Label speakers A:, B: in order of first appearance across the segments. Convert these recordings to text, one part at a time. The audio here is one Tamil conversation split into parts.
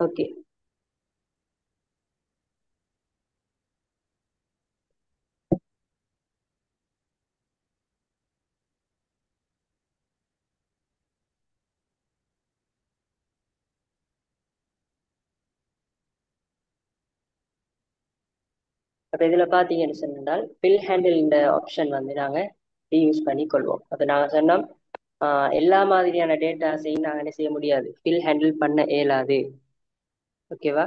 A: ஓகே. அப்ப இதுல பாத்தீங்கன்னு சொன்னால் ஃபில் ஹேண்டில் இந்த ஆப்ஷன் வந்து நாங்க யூஸ் பண்ணி கொள்வோம். அப்ப நாங்க சொன்னோம் எல்லா மாதிரியான டேட்டாஸையும் நாங்க என்ன செய்ய முடியாது, ஃபில் ஹேண்டில் பண்ண இயலாது. ஓகேவா?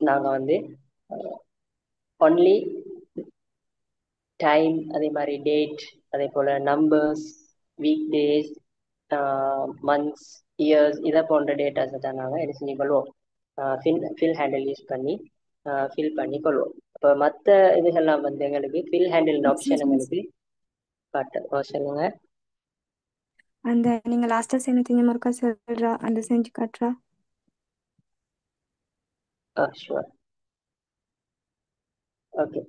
A: நாங்க வந்து ஒன்லி டைம், அதே மாதிரி டேட், அதே போல numbers, week days, months, years, இதை போன்ற டேட்டாஸை தான் நாங்கள் என்ன செஞ்சு கொள்வோம், ஃபில் ஹேண்டில் யூஸ் பண்ணி ஃபில் பண்ணி கொள்வோம். அப்போ மற்ற இதுகள்லாம் வந்து எங்களுக்கு ஃபில் ஹேண்டில் ஆப்ஷன் எங்களுக்கு சொல்லுங்க.
B: அந்த நீங்க லாஸ்டா செஞ்ச மறுக்கா சொல்றா, அந்த செஞ்சு காட்டுறா.
A: ஷுவர். ஓகே.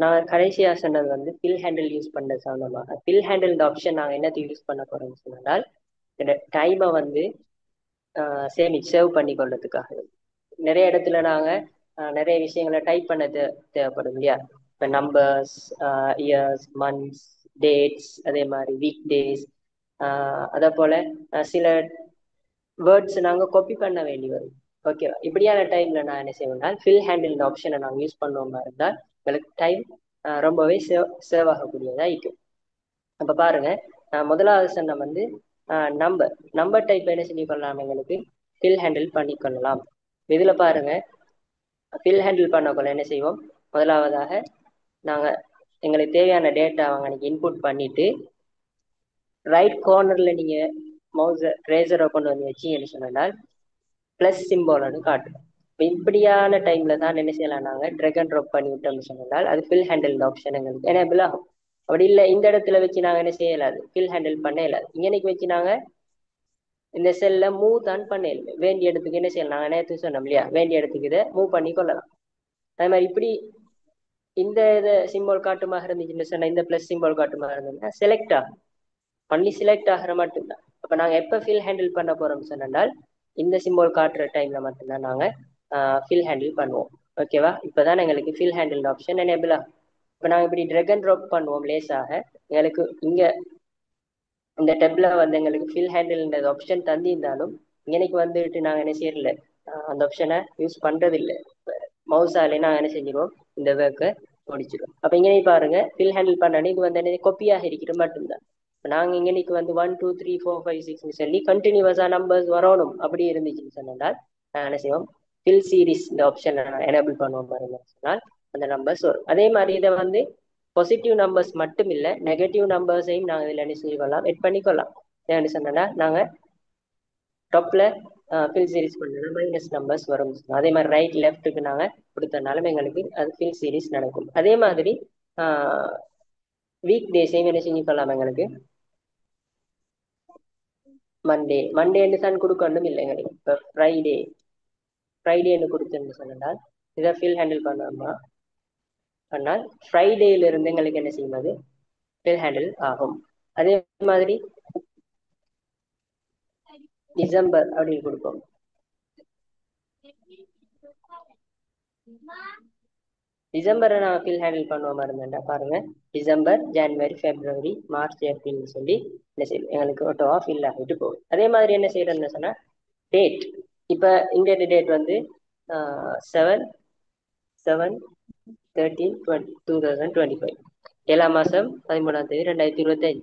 A: நான் கடைசியா சொன்னது வந்து ஃபில் ஹேண்டில் யூஸ் பண்ண சம்பந்தமாக. ஃபில் ஹேண்டில் ஆப்ஷன் நாங்கள் என்னத்துக்கு யூஸ் பண்ண போறோம்னு சொன்னால் இந்த டைமை வந்து சேவ் பண்ணி கொள்றதுக்காக. நிறைய இடத்துல நாங்க நிறைய விஷயங்களை டைப் பண்ண தேவைப்படும் இல்லையா? இப்போ நம்பர்ஸ், இயர்ஸ், மந்த்ஸ், டேட்ஸ், அதே மாதிரி வீக் டேஸ், அதே போல சில வேர்ட்ஸ் நாங்க காப்பி பண்ண வேண்டி வரும். ஓகேவா? இப்படியான டைம்ல நான் என்ன செய்வேன்னா ஃபில் ஹேண்டில் இந்த ஆப்ஷனை நாங்க யூஸ் பண்ணுவோமா இருந்தால் எங்களுக்கு டைம் ரொம்பவே சேவ் ஆகக்கூடியதா இருக்கும். அப்ப பாருங்க, முதலாவது சொன்ன வந்து நம்பர் டைப் என்ன செஞ்சு கொள்ளலாம், எங்களுக்கு ஃபில் ஹேண்டில் பண்ணி கொள்ளலாம். இதுல பாருங்க, ஃபில் ஹேண்டில் பண்ணக்குள்ள என்ன செய்வோம், முதலாவதாக நாங்க எங்களுக்கு தேவையான டேட்டா அவங்க இன்புட் பண்ணிட்டு ரைட் கார்னர்ல நீங்க மவுஸ் ரேசரை கொண்டு வந்து வச்சீங்கன்னு சொன்னால் பிளஸ் சிம்போல்னு காட்டும். இப்படியான டைம்ல தான் என்ன செய்யலாம், நாங்க ட்ராக் அண்ட் ட்ராப் பண்ணி விட்டோம்னு சொன்னால் அது ஃபில் ஹேண்டில் ஆப்ஷன் எங்களுக்கு எனேபிள் ஆகும். அப்படி இல்லை இந்த இடத்துல வச்சு நாங்க என்ன செய்யலாது, ஃபில் ஹேண்டில் பண்ண இயலாது. இங்கனைக்கு வச்சு நாங்க இந்த செல்ல மூவ் தான் பண்ண வேண்டிய இடத்துக்கு என்ன செய்யலாம், நாங்க நேற்று சொன்னோம் இல்லையா, வேண்டிய இடத்துக்கு இதை மூவ் பண்ணி கொள்ளலாம். அதே மாதிரி இப்படி இந்த இதை சிம்போல் காட்டுமாக இருந்துச்சுன்னு சொன்னா, இந்த பிளஸ் சிம்போல் காட்டுமாக இருந்ததுன்னா செலக்ட் ஆகும், ஒன்லி செலக்ட் ஆகிற மட்டும்தான். அப்போ நாங்கள் எப்போ ஃபில் ஹேண்டில் பண்ண போறோம்னு சொன்னால் இந்த சிம்போல் காட்டுற டைம்ல மட்டும்தான் நாங்கள் ஃபில் ஹேண்டில் பண்ணுவோம். ஓகேவா? இப்போதான் எங்களுக்கு ஃபில் ஹேண்டில் ஆப்ஷன் எனேபிள் ஆகும். இப்போ நாங்கள் இப்படி ட்ராக் அண்ட் ட்ராப் பண்ணுவோம் லேஸாக, எங்களுக்கு இங்க இந்த டெப்ல வந்து எங்களுக்கு ஃபில் ஹேண்டில் ஆப்ஷன் தந்திருந்தாலும் இன்னைக்கு வந்துட்டு நாங்கள் என்ன செய்யறதில்ல, அந்த ஆப்ஷனை யூஸ் பண்றது இல்லை. மவுஸாலே நாங்கள் என்ன செஞ்சிருவோம், இந்த ஒர்க்கை முடிச்சிடும். அப்போ இங்கே பாருங்க, ஃபில் ஹேண்டில் பண்ண இது வந்து என்ன கொப்பியாக இருக்கிற மட்டும்தான். நாங்கள் இங்கனைக்கு வந்து 1 2 3 4 5 6 சொல்லி கண்டினியூவஸா நம்பர்ஸ் வரணும் அப்படி இருந்துச்சுன்னு சொன்னால் நாங்கள் என்ன செய்வோம், ஃபில் சீரிஸ் இந்த ஆப்ஷன் எனேபிள் பண்ணுவோம் பாருங்க சொன்னால் அந்த நம்பர்ஸ் வரும். அதே மாதிரி இதை வந்து பாசிட்டிவ் நம்பர்ஸ் மட்டும் இல்லை, நெகட்டிவ் நம்பர்ஸையும் நாங்கள் இதில் என்ன செய்யலாம், எட் பண்ணிக்கொள்ளலாம். என்ன சொன்னா நாங்கள் டாப்ல ஃபில் சீரிஸ் பண்ணா மைனஸ் நம்பர்ஸ் வரும். அதே மாதிரி ரைட் லெஃப்ட்டுக்கு நாங்கள் கொடுத்தனாலும் எங்களுக்கு அது ஃபில் சீரிஸ் நடக்கும். அதே மாதிரி வீக் டேஸையும் என்ன செஞ்சுக்கலாம், எங்களுக்கு மண்டேன்னு தான் கொடுக்கணும் இல்லை எங்களுக்கு. இப்போ ஃப்ரைடேன்னு கொடுத்துன்னு சொன்னால் இதை ஃபில் ஹேண்டில் பண்ணால் ஃப்ரைடேல இருந்து எங்களுக்கு என்ன செய்யும், அது ஃபில் ஹேண்டில் ஆகும். அதே மாதிரி டிசம்பர் அப்படின்னு கொடுப்போம். டிசம்பரை நான் ஃபில் ஹேண்டில் பண்ணுவோமா இருந்தேன்டா பாருங்க, டிசம்பர், ஜனவரி, பிப்ரவரி, மார்ச், ஏப்ரல்னு சொல்லி என்ன செய்யும், எங்களுக்கு ஆட்டோவா ஃபில் ஆகிட்டு போகும். அதே மாதிரி என்ன செய்யறதுன்னு சொன்னா டேட். இப்போ இந்தியன் டேட் வந்து 7/7/13/2025, 7 மாசம் 13 2025.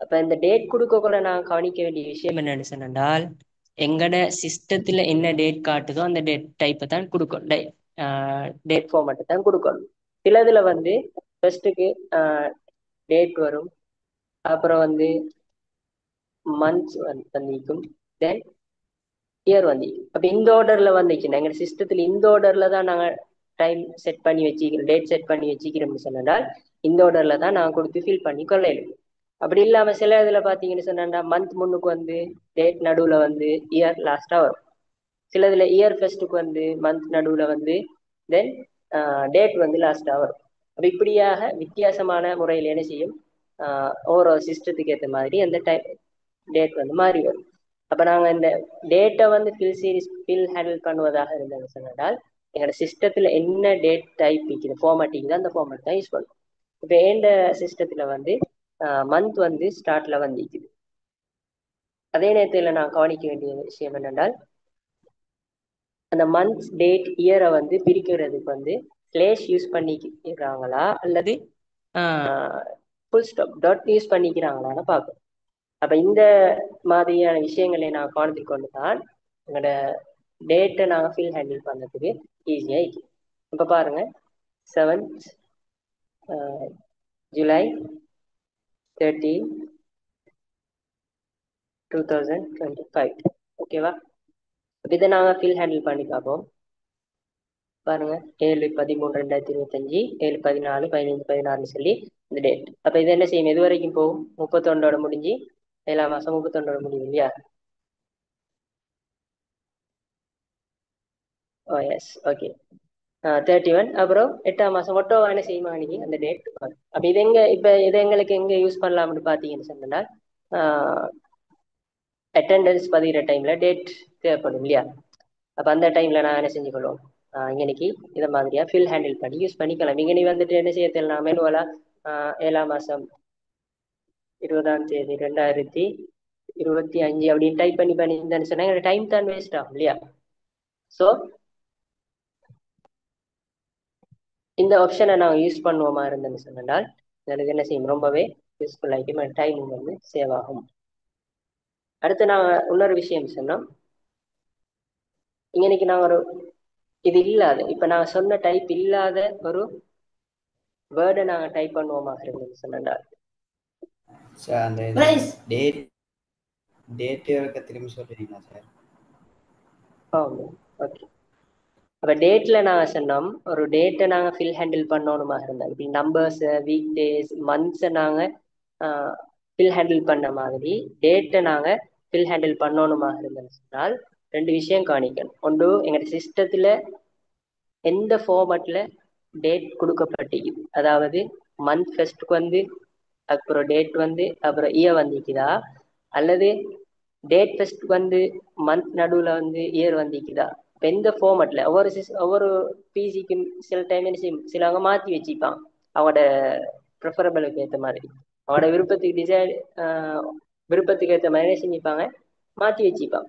A: அப்ப இந்த டேட் கொடுக்கக்குள்ள நான் கவனிக்க வேண்டிய விஷயம் என்னன்னு சொன்னால், எங்கட சிஸ்டத்துல என்ன டேட் காட்டுதோ அந்த டேட் டைப்பை தான் கொடுக்கணும், டேட் ஃபார்மேட்டை தான் கொடுக்கணும். சிலதுல வந்து ஃபர்ஸ்ட்டுக்கு டேட் வரும், அப்புறம் வந்து மந்த்ஸ் வந்திருக்கும், தென் இயர் வந்திருக்கும். அப்ப இந்த ஆர்டர்ல வந்துச்சுன்னா எங்க சிஸ்டத்துல இந்த ஆர்டர்ல தான் நாங்க டைம் செட் பண்ணி வச்சுக்கிறோம், டேட் செட் பண்ணி வச்சுக்கிறோம்னு சொன்னால் இந்த ஆர்டர்ல தான் நான் கொடுத்து ஃபில் பண்ணி கொள்ளையிடும். அப்படி இல்லாம சில இதுல பாத்தீங்கன்னு சொன்னா மந்த் முன்னுக்கு வந்து டேட் நடுவுல வந்து இயர் லாஸ்டா வரும். சில இதுல இயர் ஃபர்ஸ்ட்டுக்கு வந்து மந்த் நடுவுல வந்து தென் டேட் வந்து லாஸ்டா வரும். அப்ப இப்படியாக வித்தியாசமான முறையில் என்ன செய்யும், ஒவ்வொரு சிஸ்டத்துக்கு ஏற்ற மாதிரி அந்த டைம் டேட் வந்து மாறி வரும். அப்ப நாங்க இந்த டேட்டை வந்து ஃபில் ஹேண்டில் பண்ணுவதாக இருந்தது சொன்னால் எங்களோட சிஸ்டத்துல என்ன டேட் டைப் இருக்குது ஃபார்மேட்டிங் அந்த ஃபார்மேட் தான் யூஸ் பண்ணுவோம். இப்போ எந்த சிஸ்டத்துல வந்து மந்த் வந்து ஸ்டார்ட்ல வந்து அதே நேரத்தில் நான் கவனிக்க வேண்டிய விஷயம் என்னென்றால் அந்த மந்த் டேட் இயரை வந்து பிரிக்கிறதுக்கு வந்து ஸ்லேஷ் யூஸ் பண்ணிக்கிறாங்களா அல்லது ஃபுல் ஸ்டாப் டாட் யூஸ் பண்ணிக்கிறாங்களான்னு பார்க்கணும். அப்ப இந்த மாதிரியான விஷயங்களை நான் கவனித்து கொண்டு தான் எங்களோட டேட்டை நாங்கள் ஃபில் ஹேண்டில் பண்ணதுக்கு ஈஸியாக இருக்கு. இப்போ பாருங்க 7th July 13 2025 ஓகேவா. இதை நாங்கள் ஃபில் ஹேண்டில் பண்ணி பார்ப்போம். பாருங்க 7/13/2025 7/14/15/16 சொல்லி இந்த டேட். அப்ப இது என்ன செய்யும், எது வரைக்கும் போகும், 31 முடிஞ்சு 7ஆம் மாசம் 31 முடியும் இல்லையா. ஓ எஸ் ஓகே 31 அப்புறம் 8ஆம் மாசம் ஒட்டோவா என்ன செய்யுமா அன்னைக்கு அந்த டேட். அப்ப இது எங்க இப்ப இது எங்களுக்கு எங்க யூஸ் பண்ணலாம்னு பாத்தீங்கன்னு சொன்னா அட்டெண்டன்ஸ் பதிகிற டைம்ல டேட் தேவைப்படும் இல்லையா. அப்ப அந்த டைம்ல நான் என்ன செஞ்சுக்கொள்வோம், இன்னைக்கு இதை மாதிரியா ஃபில் ஹேண்டில் பண்ணி யூஸ் பண்ணிக்கலாம். இங்க நீ வந்துட்டு என்ன செய்ய தெரியலாம், மெனுவலா 7ஆம் மாசம் 20ஆம் தேதி 2025 அப்படின்னு டைப் பண்ணி பண்ணியிருந்தேன்னு சொன்னா என்னோட டைம் தான் வேஸ்ட் ஆகும் இல்லையா. ஸோ இந்த ஆப்ஷனை நாங்கள் யூஸ் பண்ணுவோமா இருந்தேன்னு சொன்னால் எனக்கு என்ன செய்யும், ரொம்பவே யூஸ்ஃபுல் ஆகிக்கும், டைமிங் வந்து சேவ் ஆகும். அடுத்து நாங்கள் இன்னொரு விஷயம் சொன்னோம், இன்னைக்கு நான் ஒரு இது இல்லாத இப்ப நான் சொன்ன டைப் இல்லாத ஒரு வேர்டை நாங்க டைப் பண்ணுவோமா இருந்தேன்னு சொன்னால்
C: சார் அந்த டேட் திரும்பி சொல்றீங்களா சார்.
A: ஓகே. அப்ப டேட்ல நாங்க சொன்னோம், ஒரு டேட்டை நாங்க ஃபில் ஹேண்டில் பண்ணணுமா இருந்தா இப்படி நம்பர்ஸ் வீக் டேஸ் மந்த்ஸை நாங்க ஃபில் ஹேண்டில் பண்ண மாதிரி டேட்டை நாங்க ஃபில் ஹேண்டில் பண்ணணுமா இருந்தேன்னு சொன்னால் ரெண்டு விஷயம் காணிக்கணும். ஒன்று எங்களோட சிஸ்டத்துல எந்த ஃபார்மட்ல டேட் கொடுக்கப்பட்டிருக்குது, அதாவது மந்த் ஃபர்ஸ்ட்க்கு வந்து அப்புறம் டேட் வந்து அப்புறம் இயர் வந்துக்குதா, அல்லது டேட் ஃபர்ஸ்ட் வந்து மந்த் நடுவில் வந்து இயர் வந்துக்குதா. இப்போ எந்த ஃபார்மட்ல ஒவ்வொரு பிசிக்கும் சில டைம் என்ன செய்யும், சிலவங்க மாற்றி வச்சுப்பான் அவங்களோட ப்ரிஃபரபிளுக்கு ஏற்ற மாதிரி, அவனோட விருப்பத்துக்கு ஏற்ற மாதிரி என்ன செஞ்சுப்பாங்க, மாற்றி வச்சுப்பான்.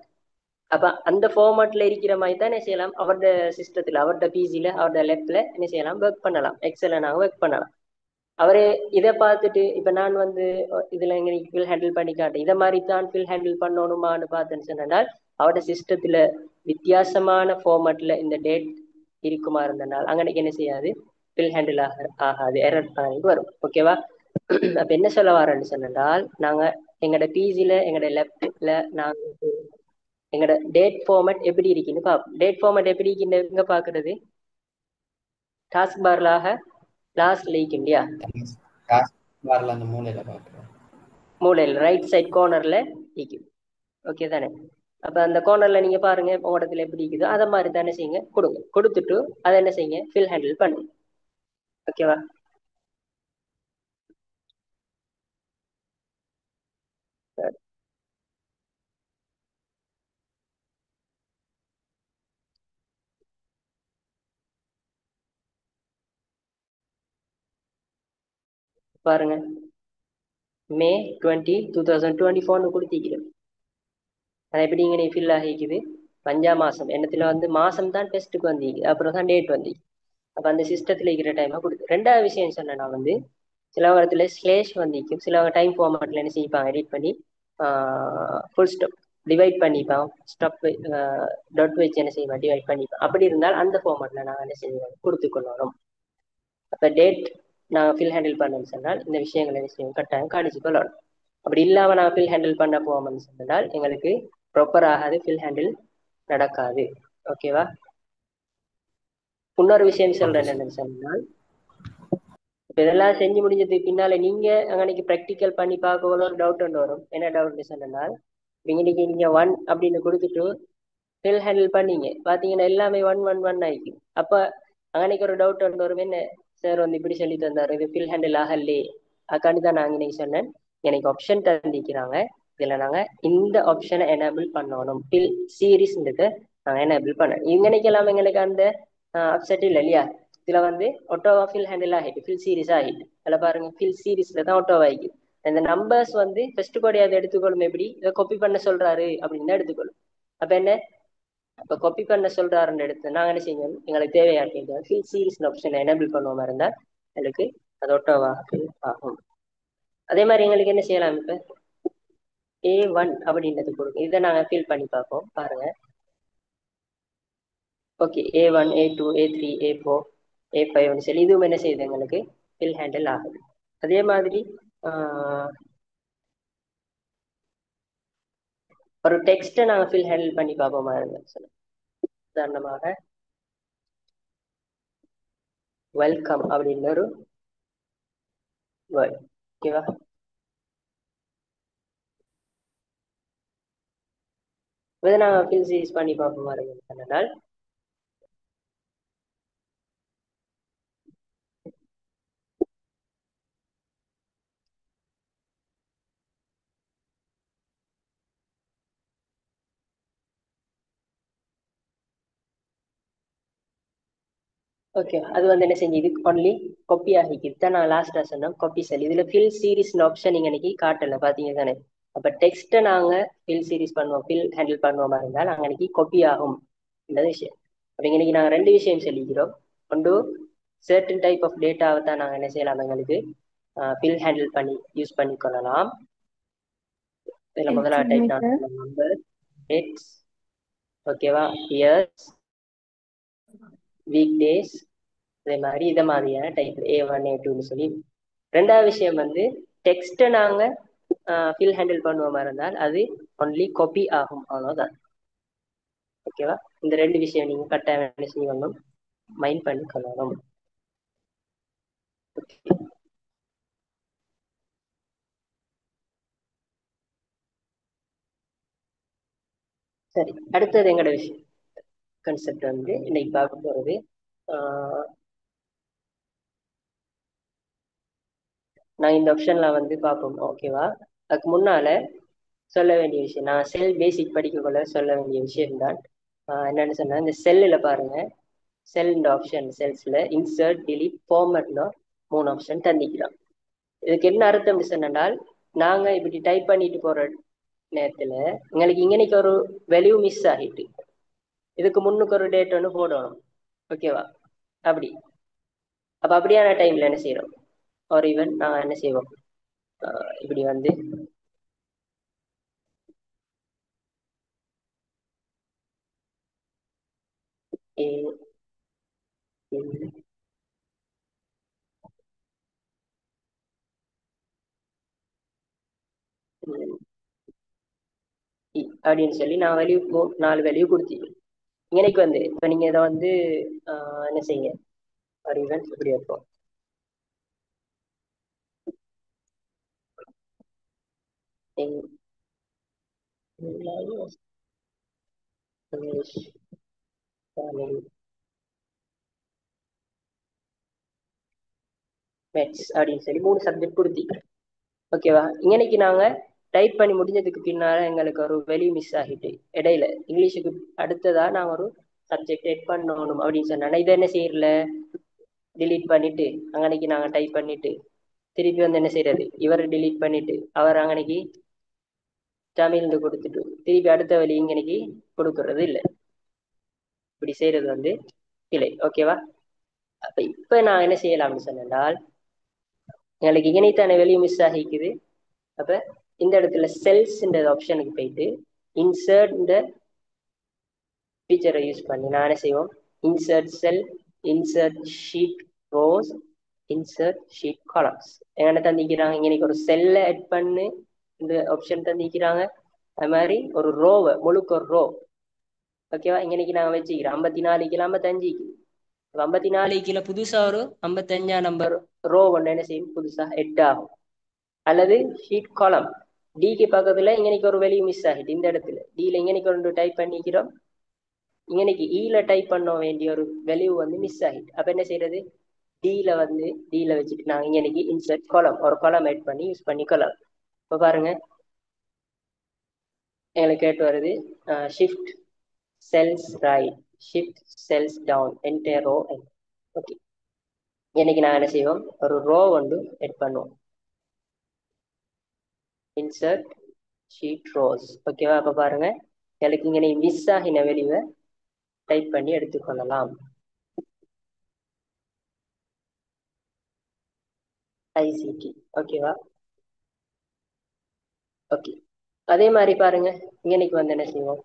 A: அப்ப அந்த ஃபார்மட்ல இருக்கிற மாதிரி தான் என்ன செய்யலாம், அவரோட சிஸ்டத்துல அவரோட பிசியில அவரோட லெப்ல என்ன செய்யலாம், ஒர்க் பண்ணலாம், எக்ஸல நாங்கள் ஒர்க் பண்ணலாம். அவரு இதை பார்த்துட்டு இப்ப நான் வந்து இதுல எங்களுக்கு ஃபில் ஹேண்டில் பண்ணி காட்டேன், இதை மாதிரி தான் ஃபில் ஹேண்டில் பண்ணணுமான்னு பார்த்தேன்னு சொன்னால் அவரோட சிஸ்டத்துல வித்தியாசமான ஃபார்மட்ல இந்த டேட் இருக்குமா இருந்தனால் அங்கனைக்கு என்ன செய்யாது, ஃபில் ஹேண்டில் ஆகாது, எரர் வரும். ஓகேவா. அப்ப என்ன சொல்ல வரேன்னு சொன்னால் நாங்க எங்களோட பிசியில எங்களோட லெப்ட்ல நாங்க எங்களோட டேட் ஃபார்மேட் எப்படி இருக்குன்னு பார்ப்போம். டேட் ஃபார்மேட் எப்படி இருக்குன்னு எங்க பாக்குறது, டாஸ்க் பார்லாக லாஸ்ட்ல இருக்கு இல்லையா,
C: அந்த மூலையில பார்க்குறேன்,
A: மூலையில் ரைட் சைட் கார்னர்ல இருக்கு. ஓகே தானே. அப்ப அந்த கார்னர்ல நீங்க பாருங்க உடத்துல எப்படி இருக்குதோ அதை மாதிரி தானே செய்யுங்க, கொடுங்க, கொடுத்துட்டு அதை என்ன செய்யுங்க, ஃபில் ஹேண்டில் பண்ணுங்க. ஓகேவா. பாருங்க மே 20 2024 கொடுத்திருக்கிறேன். அது எப்படி இங்கே ஃபில் ஆகிக்குது, 5ஆம் மாசம் எண்ணத்துல வந்து மாசம் தான் டெஸ்ட்டுக்கு வந்திருக்கு, அப்புறம் தான் டேட் வந்து. அப்ப அந்த சிஸ்டத்துல இருக்கிற டைமா கொடுத்து. ரெண்டாவது விஷயம் சொன்னா வந்து சில இடத்துல ஸ்லேஷ் வந்திருக்கும், சில டைம் ஃபார்மேட்ல என்ன செய்ப்பாங்க, எடிட் பண்ணி ஃபுல் ஸ்டாப் டிவைட் பண்ணிப்பான், ஸ்டாப் டாட் வச்சு என்ன செய்வான், டிவைட் பண்ணிப்பான். அப்படி இருந்தால் அந்த ஃபார்மேட்ல நாங்கள் என்ன செய்வோம், கொடுத்துக்கொள்ளணும். அப்ப டேட் நாங்கள் ஃபில் ஹேண்டில் பண்ணணும்னு சொன்னால் இந்த விஷயங்களை என்ன செய்வோம், கட்டாயம் காணிச்சு கொள்ளணும். அப்படி இல்லாம நான் ஃபில் ஹேண்டில் பண்ண போவோம்னு சொன்னால் எங்களுக்கு ப்ராப்பர் ஆகாது, ஃபில் ஹேண்டில் நடக்காது. ஓகேவா. இன்னொரு விஷயம் சொல்றேன் என்னன்னு சொன்னால் இப்ப இதெல்லாம் செஞ்சு முடிஞ்சதுக்கு பின்னால நீங்க அன்னைக்கு ப்ராக்டிக்கல் பண்ணி பார்க்க ஒரு டவுட் ஒன்று வரும். என்ன டவுட்னு சொன்னால், இன்னைக்கு நீங்க 1 அப்படின்னு கொடுத்துட்டு ஃபில் ஹேண்டில் பண்ணீங்க பாத்தீங்கன்னா எல்லாமே 1 1 1 ஆயிடுச்சு. அப்ப அன்னைக்கு ஒரு டவுட் ஒன்று வரும். என்ன சார் வந்து இப்படி சொல்லி தந்தாரு, இது ஃபில் ஹேண்டில் ஆகலே. அதுக்காண்டி தான் நாங்க இன்னைக்கு சொன்னேன், எனக்கு ஆப்ஷன் தந்திக்கிறாங்க, இதுல நாங்க இந்த ஆப்ஷனை எனேபிள் பண்ணணும், ஃபில் சீரீஸ்ன்றத நாங்க எனேபிள் பண்ணணும். இன்னைக்கு எல்லாம் எங்களுக்கு அந்த அப்செட் இல்லை இல்லையா. இதுல வந்து ஆட்டோவா ஃபில் ஹேண்டில் ஆகிட்டு ஃபில் சீரிஸ் ஆகிட்டு. அதில் பாருங்க ஃபில் சீரீஸ்ல தான் ஆட்டோவா ஆகிட்டு. இந்த நம்பர்ஸ் வந்து ஃபர்ஸ்ட் கோடையாவது எடுத்துக்கொள்ளும். எப்படி இதை காப்பி பண்ண சொல்றாரு அப்படின்னு தான் எடுத்துக்கொள்ளும். அப்ப என்ன, இப்போ காப்பி பண்ண சொல்றாருன்னு எடுத்து நாங்கள் என்ன செய்யணும், எங்களுக்கு தேவையான ஃபில் சீரிஸ் ஆப்ஷனை எனேபிள் பண்ணுவோமா இருந்தால் எங்களுக்கு அது ஆட்டோவா ஃபில் ஆகும். அதே மாதிரி எங்களுக்கு என்ன செய்யலாம், இப்போ A1 அப்படின்றது கொடுக்கும். இதை நாங்கள் ஃபில் பண்ணி பார்ப்போம் பாருங்க. Okay, A1 A2 A3 A4 A5 சொல்லி இதுவும் என்ன செய்யுது, எங்களுக்கு ஃபில் ஹேண்டில் ஆகுது. அதே மாதிரி ஒரு டெக்ஸ்ட்டை நாங்கள் ஃபில் ஹேண்டில் பண்ணி பார்ப்போமா இருந்தால், உதாரணமாக வெல்கம் அப்படின்னு ஒரு வேர்ட். ஓகேவா, இதை நாங்கள் ஃபில் சீரிஸ் பண்ணி பார்ப்போமா இருந்தால், ஓகே அது வந்து என்ன செஞ்சு இதுக்கு ஒன்லி காப்பி ஆகிக்குது தான். நான் லாஸ்டா சொன்னோம் காப்பி செல். இதுல ஃபில் சீரிஸ் ஆப்ஷன் நீங்க அன்னைக்கு காட்டல பாத்தீங்க தானே. அப்ப டெக்ஸ்ட்டை நாங்க ஃபில் சீரிஸ் பண்ணுவோம், ஃபில் ஹேண்டில் பண்ணுவோமா இருந்தால் நாங்க அன்னைக்கு காப்பி ஆகும் இந்த விஷயம். அப்ப இன்னைக்கு நாங்க ரெண்டு விஷயம் சொல்லிக்கிறோம். ஒன்று சர்டன் டைப் ஆஃப் டேட்டாவை தான் நாங்க என்ன செய்யலாம், எங்களுக்கு ஃபில் ஹேண்டில் பண்ணி யூஸ் பண்ணி கொள்ளலாம். இதுல முதலாவது டைப் நான் நம்பர், டேட்ஸ், ஓகேவா, இயர்ஸ், வீக் டேஸ், அதே மாதிரி இதை மாதிரியான டைப் A1 A2ன்னு சொல்லி. ரெண்டாவது விஷயம் வந்து டெக்ஸ்ட்டை நாங்க ஃபில் ஹேண்டில் பண்ணுவோமா இருந்தால் அது ஒன்லி காப்பி ஆகும், அவ்வளோதான். ஓகேவா, இந்த ரெண்டு விஷயம் நீங்க கட்டாயம் செய்யணும், மைண்ட் பண்ணி கொள்ளணும். சரி, அடுத்தது எங்களோட விஷயம் கான்செப்ட் வந்து இன்னைக்கு பார்க்க போறது நான் இந்த ஆப்ஷன்ல வந்து பார்ப்போம். ஓகேவா, அதுக்கு முன்னால சொல்ல வேண்டிய விஷயம், நான் செல் பேசிக் படிக்கக்குள்ள சொல்ல வேண்டிய விஷயம் தான் என்னன்னு சொன்னா, இந்த செல்லில் பாருங்க, செல் இந்த ஆப்ஷன் செல்ஸ்ல இன்சர்ட் டிலீட் ஃபார்மட்ல 3 ஆப்ஷன் தந்திக்கிறோம். இதுக்கு என்ன அர்த்தம் சொன்னால், நாங்க இப்படி டைப் பண்ணிட்டு போற நேரத்துல எங்களுக்கு இங்கனைக்கு ஒரு வேல்யூ மிஸ் ஆகிட்டு இதுக்கு முன்னுக்கு ஒரு டேட் ஒன்று போடணும். ஓகேவா, அப்படி அப்ப அப்படியான டைம்ல என்ன செய்யறோம், ஒரு ஈவன் நாங்க என்ன செய்வோம், இப்படி வந்து A அப்படின்னு சொல்லி நான் வேல்யூ 4 வேல்யூ கொடுத்தீங்க. இன்னைக்கு வந்து இப்ப நீங்க இதை வந்து என்ன செய்யுங்க, ஒரு ஈவன் இப்படி வைப்போம். இங்கிலீஷ், தமிழ், மேத்ஸ் அப்படின்னு சொல்லி 3 சப்ஜெக்ட் கொடுத்தீங்க. ஓகேவா, இன்னைக்கு நாங்க டைப் பண்ணி முடிஞ்சதுக்கு பின்னால எங்களுக்கு ஒரு வேல்யூ மிஸ் ஆகிட்டு இடையில இங்கிலீஷுக்கு அடுத்ததா நான் ஒரு சப்ஜெக்ட் எட் பண்ணணும் அப்படின்னு சொன்னா இதை என்ன செய்யல, டிலீட் பண்ணிட்டு அங்கனைக்கு நாங்க டைப் பண்ணிட்டு திருப்பி வந்து என்ன செய்யறது, இவரை டிலீட் பண்ணிட்டு அவர் அங்கனைக்கு தமிழ்ந்து கொடுத்துட்டு திருப்பி அடுத்த வழி இங்கனைக்கு கொடுக்கறது இல்லை. இப்படி செய்யறது வந்து இல்லை. ஓகேவா, அப்ப இப்ப நான் என்ன செய்யலாம்னு சொன்னால், எங்களுக்கு இங்கனைத்தான வேல்யூ மிஸ் ஆகிக்குது. அப்ப இந்த இடத்துல செல்ஸ் ஆப்ஷனுக்கு போயிட்டு இன்சர்ட் இந்த ஃபீச்சரை யூஸ் பண்ணி நான் என்ன செய்வோம், insert cell, insert sheet rows, insert sheet columns என்ன தந்திக்கிறாங்க, இன்னைக்கு ஒரு செல்லை ஆட் பண்ணு இந்த ஆப்ஷன் தந்திக்கிறாங்க. அது மாதிரி ஒரு ரோவை முழுக்க ஒரு ரோ. ஓகேவா, இன்னைக்கு நாங்கள் வச்சுக்கிறோம் 54க்கு 55க்கு 54 கீழே புதுசா ஒரு 55 நம்பர் ரோ ஒன்று என்ன செய்யும், புதுசா ஹெட் ஆகும். அல்லது ஷீட் காலம் டிக்கு பக்கத்துல இங்கனைக்கு ஒரு வெளியும் மிஸ் ஆகிட்டு இந்த இடத்துல டில இங்கனைக்கு ஒன்று டைப் பண்ணிக்கிறோம், இங்கனைக்கு ஈல டைப் பண்ண வேண்டிய ஒரு வெளிவு வந்து மிஸ் ஆகிட்டு. அப்ப என்ன செய்யறது, டில வச்சுட்டு நாங்க இங்கனைக்கு இன்சர்ட் காலம் ஒரு காலம் ஆட் பண்ணி யூஸ் பண்ணிக்கலாம். இப்ப பாருங்க எங்களுக்கு கேட்டு வருது shift cells right, shift cells down, entire row. Okay, இன்னைக்கு நான் என்ன செய்வோம், ஒரு ரோ வந்து எட் பண்ணுவோம், இன்சர்ட் ஷீட் ரோஸ். ஓகேவா? அப்ப பாருங்க எனக்கு இங்கே மிஸ் ஆகின வெளிவை டைப் பண்ணி எடுத்துக்கொள்ளலாம். ஐசிடி. ஓகேவா? ஓகே, அதே மாதிரி பாருங்க இன்னைக்கு வந்து என்ன செய்வோம்,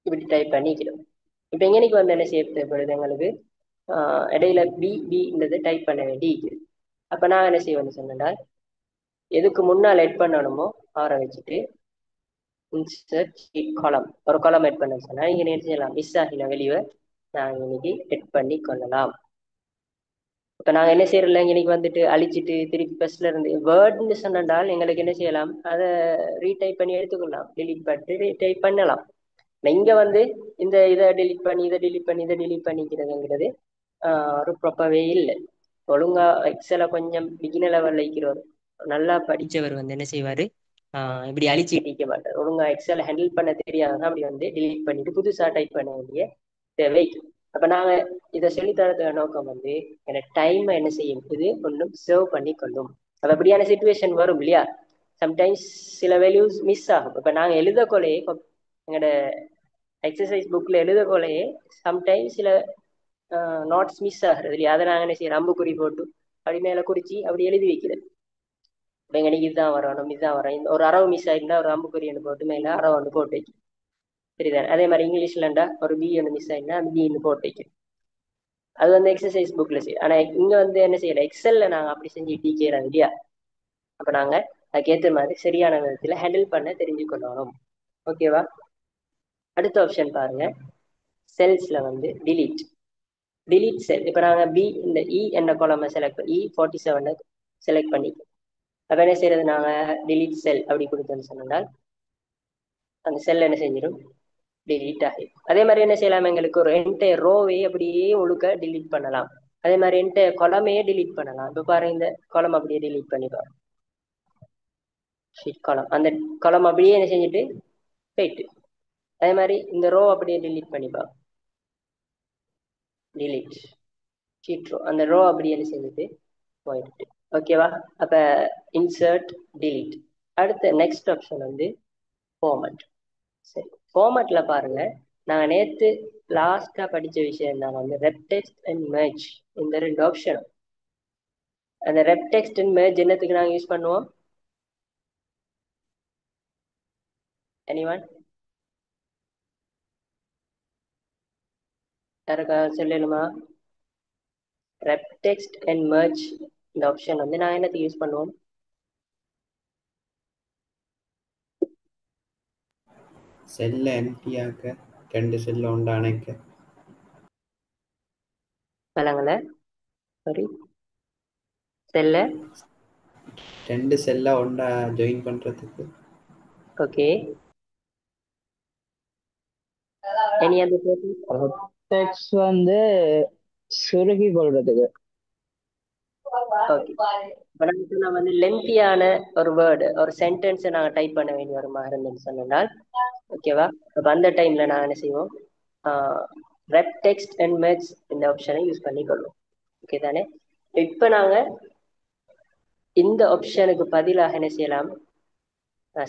A: இப்படி டைப் பண்ணிக்கிறோம். இப்ப இன்னைக்கு வந்து என்ன செய்ய தேவைப்படுது எங்களுக்கு, இடையில பின்றது டைப் பண்ண வேண்டி இருக்குது. அப்ப நான் என்ன செய்வேன்னு சொன்னா, எதுக்கு முன்னால் எட் பண்ணணுமோ அவரை வச்சுட்டு இன்சர்ட் ஷீட் காலம் ஒரு காலம் எட் பண்ண சொன்னா இங்க என்ன செய்யலாம், மிஸ் ஆகின வெளியை நாங்கள் இன்னைக்கு எட் பண்ணி கொள்ளலாம். இப்ப நாங்க என்ன செய்யறோம்ல, இன்னைக்கு வந்துட்டு அழிச்சிட்டு திருப்பி ஃபர்ஸ்ட்ல இருந்து வேர்ட்னு சொன்னால் எங்களுக்கு என்ன செய்யலாம், அதை ரீடைப் பண்ணி எடுத்துக்கொள்ளலாம், டெலிட் பண்ணிட்டு ரீடைப் பண்ணலாம். இங்க வந்து இந்த இதை டெலிட் பண்ணி இதை டெலிட் பண்ணி இதை டெலிட் பண்ணிக்கிறதுங்கிறது ஒரு ப்ராப்பர்வே இல்லை. ஒழுங்கா எக்ஸலை கொஞ்சம் பிகினர் லெவல்ல இருக்கிறவர் நல்லா படிச்சவர் வந்து என்ன செய்வாரு, இப்படி அழிச்சிட்டு இருக்க மாட்டார். ஒழுங்கா எக்ஸலை ஹேண்டில் பண்ண தெரியாதான் அப்படி வந்து டெலிட் பண்ணிட்டு புதுசா டைப் பண்ண வேண்டிய தேவை. அப்ப நாங்க இதை சொல்லித்தரத நோக்கம் வந்து எனக்கு டைம் என்ன செய்யும், இது ஒன்றும் சேவ் பண்ணி கொள்ளும். அது அப்படியான சுச்சுவேஷன் வரும் இல்லையா, சம்டைம்ஸ் சில வேல்யூஸ் மிஸ் ஆகும். இப்ப நாங்க எழுதக்கொள்ளையே எங்களோட எக்ஸசைஸ் புக்ல எழுதக்கொள்ளையே சம்டைம்ஸ் சில நோட்ஸ் மிஸ் ஆகுறது இல்லையா, அதை நாங்க என்ன செய்யறோம், அம்புக்குறி போட்டு அப்படி மேல குறிச்சி அப்படி எழுதி வைக்கிறது. இப்ப எங்களுக்கு இதுதான் வரணும் இதுதான் வரும், இந்த ஒரு அரவு மிஸ் ஆயிருந்தா ஒரு அம்புக்குறி ஒன்று போட்டு மேல அரவு ஒன்று போட்டு வைக்கும். சரிதான். அதே மாதிரி இங்கிலீஷ்லண்டா ஒரு பி ஒன்று மிஸ் ஆயிருந்தா அந்த பின்னு போட்டு வைக்கும். அது வந்து எக்ஸசைஸ் புக்ல செய்யும். ஆனா இங்க வந்து என்ன செய்யல, எக்ஸல்ல நாங்க அப்படி செஞ்சு டீச்சர் இல்லையா. அப்ப நாங்க அதுக்கேற்ற மாதிரி சரியான விதத்துல ஹேண்டில் பண்ண தெரிஞ்சு கொள்ளணும். ஓகேவா? அடுத்த ஆப்ஷன் பாருங்க, செல்ஸ்ல வந்து டிலீட் செல். இப்ப நாங்க இந்த இ என்ற காலமை செலக்ட் பண்ணி E47 செலக்ட் பண்ணி அப்ப என்ன செய்யறது, நாங்க டிலீட் செல் அப்படி கொடுத்தோம்னு சொன்னால் அந்த செல் என்ன செஞ்சிடும், டிலீட் ஆகிடும். அதே மாதிரி என்ன செய்யலாம், எங்களுக்கு ஒரு என்டையர் ரோவே அப்படியே ஒழுக்க டிலீட் பண்ணலாம். அதே மாதிரி என்டையர் காலமையே டிலீட் பண்ணலாம். இப்ப பாருங்க இந்த காலம் அப்படியே டிலீட் பண்ணிடுவோம், ஷீட் காலம் அந்த காலம் அப்படியே என்ன செஞ்சுட்டு போயிட்டு. அதே மாதிரி இந்த ரோ அப்படியே டிலீட் பண்ணிப்போம், டிலீட் ஷீட் ரோ, அந்த ரோ அப்படியே என்ன செஞ்சுட்டு போயிட்டு. ஓகேவா? அப்ப இன்சர்ட் டிலீட். அடுத்த நெக்ஸ்ட் ஆப்ஷன் வந்து ஃபார்மட். சரி, ஃபார்மட்ல பாருங்க நாங்க நேத்து லாஸ்டா படிச்ச விஷயம் தான் வந்து ரெப் டெக்ஸ்ட் அண்ட் மெர்ஜ். இந்த ரெண்டு ஆப்ஷன், அந்த ரெப் டெக்ஸ்ட் அண்ட் மெர்ஜ் என்னத்துக்கு நாங்க யூஸ் பண்ணுவோம், எனிவன் யாருக்கா சொல்லணுமா? ரெப் டெக்ஸ்ட் அண்ட் மெர்ஜ் இந்த ஆப்ஷன் வந்து நான் என்னத்துக்கு யூஸ் பண்ணுவோம்,
C: செல்லை எம்டியாக்க, ரெண்டு செல்லை உண்டு அணைக்க.
A: பழங்கள சாரி செல்ல.
C: ரெண்டு செல்லை ஒண்டா ஜாயின் பண்றதுக்கு.
A: ஓகே, எனி அந்த
D: டெக்ஸ்ட் வந்து சுருக்கி கொள்றதுக்கு.
A: ஓகே, இப்போ நான் வந்து லென்த்தியான ஒரு வேர்டு ஒரு சென்டென்ஸை நாங்கள் டைப் பண்ண வேண்டிய ஒரு மாதிரி இருந்துன்னு சொன்னால் ஓகேவா, அப்போ அந்த டைம்ல நாங்கள் என்ன செய்வோம், ரெப் டெக்ஸ்ட் அண்ட் மெர்ஜ் இந்த ஆப்ஷனை யூஸ் பண்ணிக்கொள்வோம். ஓகே தானே? இப்போ நாங்கள் இந்த ஆப்ஷனுக்கு பதிலாக என்ன செய்யலாம்,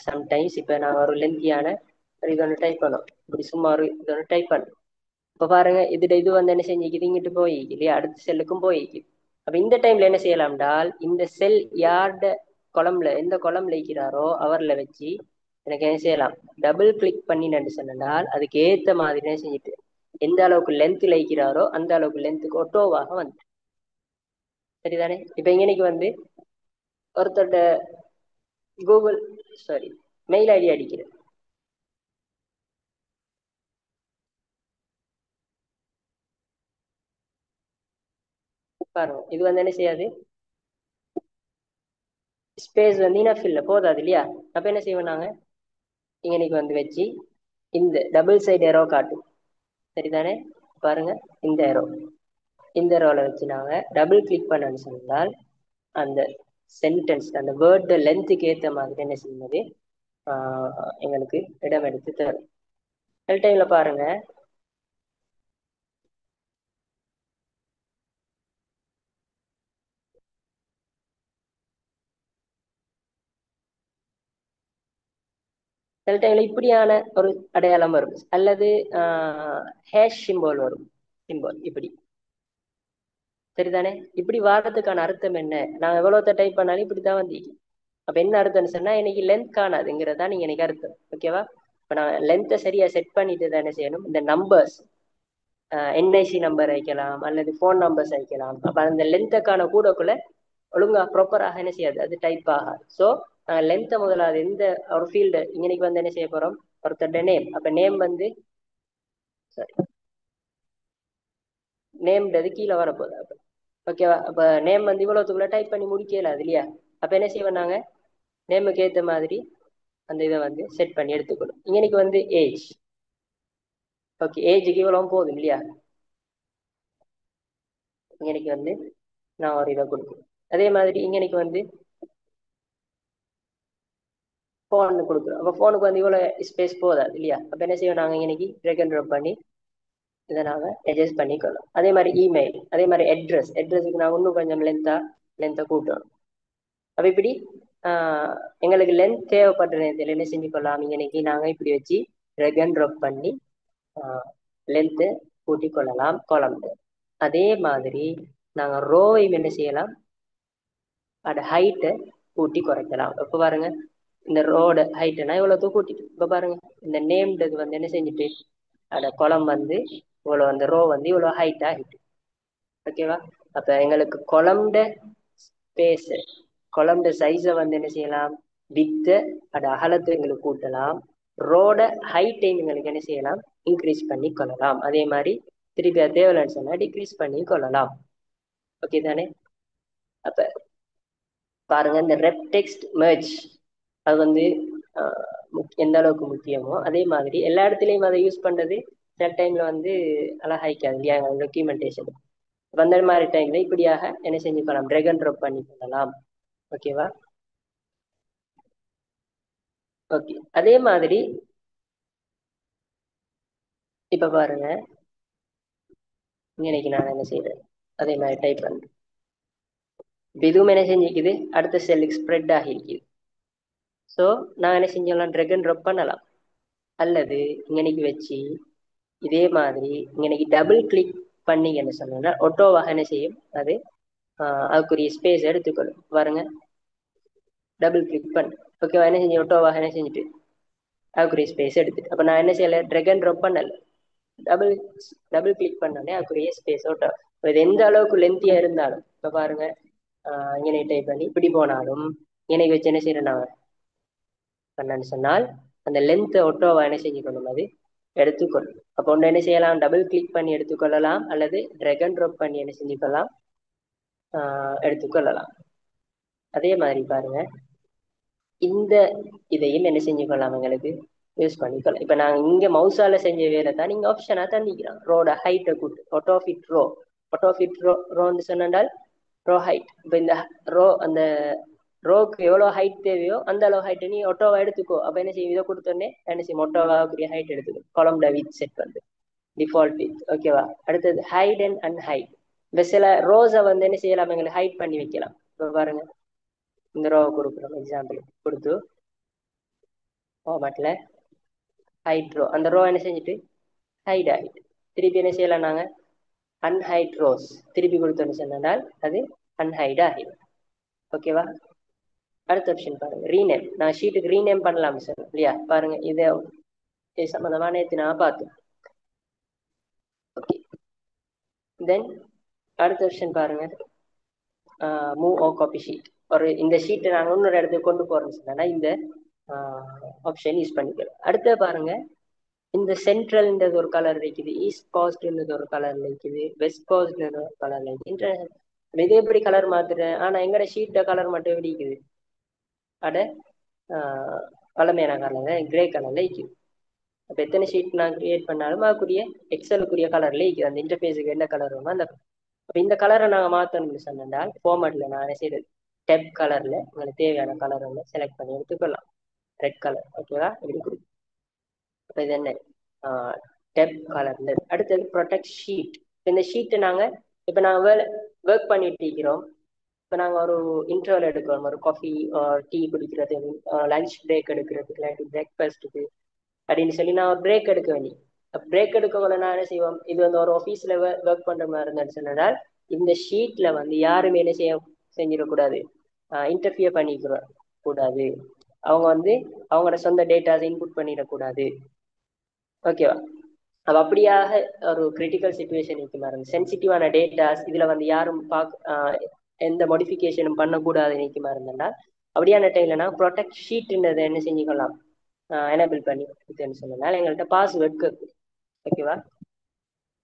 A: சம்டைம்ஸ் இப்போ நாங்கள் ஒரு லென்த்தியான இது ஒன்று டைப் பண்ணோம், இப்படி சும்மா ஒரு இது ஒன்று டைப் பண்ணோம். இப்போ பாருங்க இது வந்து என்ன செஞ்சுக்கிது, இங்கிட்டு போயிக்கு இல்லையா, அடுத்த செல்லுக்கும் போயிக்கு. அப்ப இந்த டைம்ல என்ன செய்யலாம் என்றால், இந்த செல் யார்ட கொலம்ல எந்த கொலம்ல இருக்கிறாரோ அவர்ல வச்சு எனக்கு என்ன செய்யலாம், டபுள் கிளிக் பண்ணி நண்டு சொன்னால் அதுக்கு ஏத்த மாதிரி என்ன செஞ்சுட்டு எந்த அளவுக்கு லென்த்ல இருக்கிறாரோ அந்த அளவுக்கு லென்த்துக்கு ஒட்டோவாக வந்து. சரிதானே? இப்ப இன்னைக்கு வந்து ஒருத்தோட கூகுள் சாரி மெயில் ஐடி அடிக்கிறேன். பாருங்க இது வந்து என்ன செய்யாது, ஸ்பேஸ் வந்து இனஃப் இல்லை, போதாது இல்லையா. அப்ப என்ன செய்வோம் நாங்க இங்கனைக்கு வந்து வச்சு இந்த டபுள் சைடு ஏரோ காட்டும், சரிதானே. பாருங்க இந்த ஏரோ, இந்த ரோல வச்சு நாங்க டபுள் கிளிக் பண்ணன்னு சொன்னால் அந்த சென்டென்ஸ் அந்த வேர்டு லென்த்துக்கு ஏற்ற மாதிரி என்ன செய்யுது எங்களுக்கு இடம் எடுத்து தரும். சில டைம்ல பாருங்க சில டைம்ல இப்படியான ஒரு அடையாளம் வரும், அல்லது ஹேஷ் சிம்போல் வரும், சிம்போல் இப்படி, சரிதானே. இப்படி வாரத்துக்கான அர்த்தம் என்ன, நான் எவ்வளோத்த டைப் பண்ணாலும் இப்படித்தான் வந்தீங்க. அப்ப என்ன அர்த்தம்னு சொன்னா இன்னைக்கு லென்த் காணாதுங்கிறதா நீங்க எனக்கு அர்த்தம், ஓகேவா. இப்ப நான் லென்த்தை சரியா செட் பண்ணிட்டு தான் என்ன செய்யணும், இந்த நம்பர்ஸ் என்ஐசி நம்பர் வைக்கலாம் அல்லது ஃபோன் நம்பர்ஸ் வைக்கலாம். அப்ப அந்த லென்த்துக்கான கூடக்குள்ள ஒழுங்கா ப்ராப்பராக என்ன செய்யாது, அது டைப் ஆகாது. ஸோ லென்த்தை முதலாவது எந்த ஒரு ஃபீல்டு இன்னைக்கு வந்து என்ன செய்ய போறோம், ஒருத்தருடைய நேம். அப்ப நேம் வந்து சாரி நேம்ன்றது கீழே வரப்போகுது. அப்ப ஓகேவா. அப்ப நேம் வந்து இவ்வளவுக்குள்ள டைப் பண்ணி முடிக்கல அது இல்லையா. அப்ப என்ன செய்வோம் நாங்க நேமுக்கு ஏற்ற மாதிரி அந்த இதை வந்து செட் பண்ணி எடுத்துக்கணும். இன்னைக்கு வந்து ஏஜ், ஓகே ஏஜுக்கு இவ்வளவு போதும் இல்லையா. இன்னைக்கு வந்து நான் ஒரு இதை கொடுக்கணும். அதே மாதிரி இன்னைக்கு வந்து ஃபோன் கொடுக்குறோம். அப்போ ஃபோனுக்கு வந்து இவ்வளோ ஸ்பேஸ் போதாது இல்லையா. அப்போ என்ன செய்வோம் நாங்கள் இன்னைக்கு ட்ராக் அண்ட் ட்ராப் பண்ணி இதை நாங்கள் அட்ஜஸ்ட் பண்ணிக்கலாம். அதே மாதிரி இமெயில், அதே மாதிரி அட்ரஸுக்கு நான் இன்னும் கொஞ்சம் லென்த்தை கூட்டணும். அப்போ இப்படி எங்களுக்கு லென்த் தேவைப்பட்ட நேரத்தில் என்ன செஞ்சு கொள்ளலாம், இன்னைக்கு நாங்கள் இப்படி வச்சு ட்ராக் அண்ட் ட்ராப் பண்ணி லென்த்து கூட்டி கொள்ளலாம் காலம்ல. அதே மாதிரி நாங்கள் ரோவையும் என்ன செய்யலாம், அதோட ஹைட்டை கூட்டி குறைக்கலாம். இப்போ பாருங்க இந்த ரோட ஹைட்னா இவ்வளவு கூட்டிட்டு, இப்ப பாருங்க இந்த நேம்ன்றது வந்து என்ன செஞ்சுட்டு அதோட கொலம் வந்து இவ்வளவு, அந்த ரோ வந்து இவ்வளவு ஹைட் ஆகிட்டு, ஓகேவா. அப்ப எங்களுக்கு கொலம்ட ஸ்பேஸ், கொலம்ட சைஸை வந்து என்ன செய்யலாம், வித்து அதோட அகலத்தை எங்களுக்கு கூட்டலாம், ரோட ஹைட்டையும் எங்களுக்கு என்ன செய்யலாம், இன்க்ரீஸ் பண்ணி கொள்ளலாம். அதே மாதிரி திருப்பி தேவையில்லைன்னு சொன்னா டிக்ரீஸ் பண்ணி கொள்ளலாம், ஓகே தானே. அப்ப பாருங்க இந்த ரெப் டெக்ஸ்ட் மெர்ஜ் அது வந்து எந்த அளவுக்கு முக்கியமோ அதே மாதிரி எல்லா இடத்துலையும் அதை யூஸ் பண்றது சில டைம்ல வந்து அழகாய்க்காது இல்லையா டாக்குமெண்டேஷன். அந்த மாதிரி டைம்ல இப்படியாக என்ன செஞ்சுக்கலாம், ட்ராக் அண்ட் ட்ராப் பண்ணி கொள்ளலாம், ஓகேவா. ஓகே அதே மாதிரி இப்ப பாருங்க இன்னைக்கு நான் என்ன செய்யறேன், அதே மாதிரி டைப் பண்றேன். இதுவும் என்ன செஞ்சுக்குது, அடுத்த செல்லுக்கு ஸ்ப்ரெட் ஆகிருக்குது. ஸோ நான் என்ன செஞ்சலாம், ட்ராக் அண்ட் ட்ராப் பண்ணலாம், அல்லது இன்னைக்கு வச்சு இதே மாதிரி இன்னைக்கு டபுள் கிளிக் பண்ணீங்கன்னு சொன்னா ஆட்டோவாக என்ன செய்யும், அது அதுக்குரிய ஸ்பேஸ் எடுத்துக்கொள்ளும். பாருங்க டபுள் கிளிக் பண்ணு, ஓகேவா. என்ன செஞ்சு ஆட்டோவாக என்ன செஞ்சுட்டு அதுக்குரிய ஸ்பேஸ் எடுத்துட்டு, அப்ப நான் என்ன செய்யல, ட்ராக் அண்ட் ட்ராப் பண்ணல, டபுள் டபுள் கிளிக் பண்ணோடனே அதுக்குரிய ஸ்பேஸ் ஓட்டோ. இது எந்த அளவுக்கு லென்த்தியா இருந்தாலும் இப்ப பாருங்க இங்கே டைப் பண்ணி இப்படி போனாலும் இணைக்கு வச்சு என்ன செய்யறேன் நான் பண்ணேன்னு சொன்னால் அந்த லென்த் ஒட்டோவா என்ன செஞ்சுக்கணும், அது எடுத்துக்கொள்ளும். அப்போ ஒன்று என்ன செய்யலாம், டபுள் கிளிக் பண்ணி எடுத்துக்கொள்ளலாம், அல்லது ட்ராக் அண்ட் ட்ராப் பண்ணி என்ன செஞ்சுக்கலாம், எடுத்துக்கொள்ளலாம். அதே மாதிரி பாருங்க இந்த இதையும் என்ன செஞ்சுக்கொள்ளலாம், எங்களுக்கு யூஸ் பண்ணிக்கலாம். இப்ப நாங்க இங்க மவுசால செஞ்ச வேலை தான் நீங்க ஆப்ஷனா தந்திக்கிறோம், ரோட ஹைட்டை கூட்டு ஆட்டோ ஃபிட் ரோன்னு சொன்னால் ரோ ஹைட். இப்ப இந்த ரோ அந்த ரோக்கு எவ்வளவு ஹைட் தேவையோ அந்த அளவு ஹைட் நீ ஒட்டோவா எடுத்துக்கோ. அப்ப என்ன செய்யும், இதை கொடுத்தோடனே என்ன செய்யும், ஒட்டோவாக்குரிய ஹைட் எடுத்துக்கோ. கொலம்ல வித் செட் வந்து டிஃபால்ட் வித், ஓகேவா. அடுத்தது ஹைட் அண்ட் அன்ஹைட். இந்த சில ரோஸை வந்து என்ன செய்யலாம், எங்களுக்கு ஹைட் பண்ணி வைக்கலாம். இப்போ பாருங்க இந்த ரோவை கொடுக்குறோம், எக்ஸாம்பிள் கொடுத்து ஃபார்மேட்ல ஹைட் ரோ, அந்த ரோ என்ன செஞ்சுட்டு ஹைட் ஆகிட்டு, திருப்பி என்ன செய்யலாம் நாங்க அன்ஹைட் ரோஸ் திருப்பி கொடுத்தோன்னு சொன்னால் அது அன்ஹைட் ஆகிடும், ஓகேவா. அடுத்த ஆப்ஷன் பாருங்க ரீநேம். நான் ஷீட்டுக்கு ரீநேம் பண்ணலாம் சார் இல்லையா. பாருங்க இது சம்பந்தமா நேற்று நான் பார்த்தேன், ஓகே. தென் அடுத்த ஆப்ஷன் பாருங்க மூவ் ஓ காப்பி ஷீட். ஒரு இந்த ஷீட்டை நாங்கள் இன்னொரு இடத்துக்கு கொண்டு போறோம்னு சொன்னா இந்த ஆப்ஷன் யூஸ் பண்ணிக்கலாம். அடுத்து பாருங்க, இந்த சென்ட்ரல்ன்றது ஒரு கலர் இருக்குது, ஈஸ்ட் கோஸ்ட்ன்றது ஒரு கலர்ல இருக்குது, வெஸ்ட் கோஸ்ட்ன்றது ஒரு கலர்ல இருக்குது. இது எப்படி கலர் மாத்துறேன்? ஆனா எங்கட ஷீட்ட கலர் மட்டும் எப்படி இருக்குது? அட பழமையான கலர்ல கிரே கலர்ல இருக்குது. அப்போ எத்தனை ஷீட் நான் கிரியேட் பண்ணாலும் அதுக்குரிய எக்ஸலுக்குரிய கலர்ல இருக்குது. அந்த இன்டர்ஃபேஸுக்கு என்ன கலர் வருமோ அந்த. அப்போ இந்த கலரை நாங்கள் மாற்றணும்னு சொன்னால் ஃபார்மேட்டில் நான் என்ன செய்யறது, டெப் கலரில் உங்களுக்கு தேவையான கலர் வந்து செலக்ட் பண்ணி எடுத்துக்கலாம். ரெட் கலர், ஓகேவா? இப்படி கொடுக்கும். அப்போ இது என்ன, டெப் கலர்ல. அடுத்தது ப்ரொடெக்ட் ஷீட். இந்த ஷீட்டை நாங்கள் இப்போ நாங்கள் ஒர்க் பண்ணிட்டு இருக்கிறோம். இப்போ நாங்கள் ஒரு இன்டர்வல் எடுக்கிறோம், ஒரு காஃபி டீ குடிக்கிறது, லஞ்ச் பிரேக் எடுக்கிறதுக்கு, இல்லாட்டி பிரேக்ஃபாஸ்ட்டுக்கு அப்படின்னு சொல்லி நான் ஒரு பிரேக் எடுக்க வேண்டி. பிரேக் எடுக்கக்குள்ள நான் என்ன செய்வோம், இது வந்து ஒரு ஆஃபீஸில் ஒர்க் பண்ணுற மாதிரி இருந்துச்சு சொன்னால் இந்த ஷீட்டில் வந்து யாருமே என்ன செஞ்சிடக்கூடாது, இன்டர்ஃபியர் பண்ணிக்க கூடாது. அவங்க வந்து அவங்களோட சொந்த டேட்டாஸை இன்புட் பண்ணிடக்கூடாது, ஓகேவா? அப்போ அப்படியாக ஒரு கிரிட்டிக்கல் சுச்சுவேஷன் இருக்கு மாதிரி, சென்சிட்டிவான டேட்டாஸ் இதில் வந்து யாரும் எந்த மாடிஃபிகேஷனும் பண்ணக்கூடாது நிற்க மாதிரி இருந்தால் அப்படியான டைம்லனா ப்ரொடெக்ட் ஷீட்ன்றதை என்ன செஞ்சுக்கலாம், எனேபிள் பண்ணி கொடுத்தேன்னு சொன்னதால் எங்கள்கிட்ட பாஸ்வேர்ட் கேட்கும், ஓகேவா?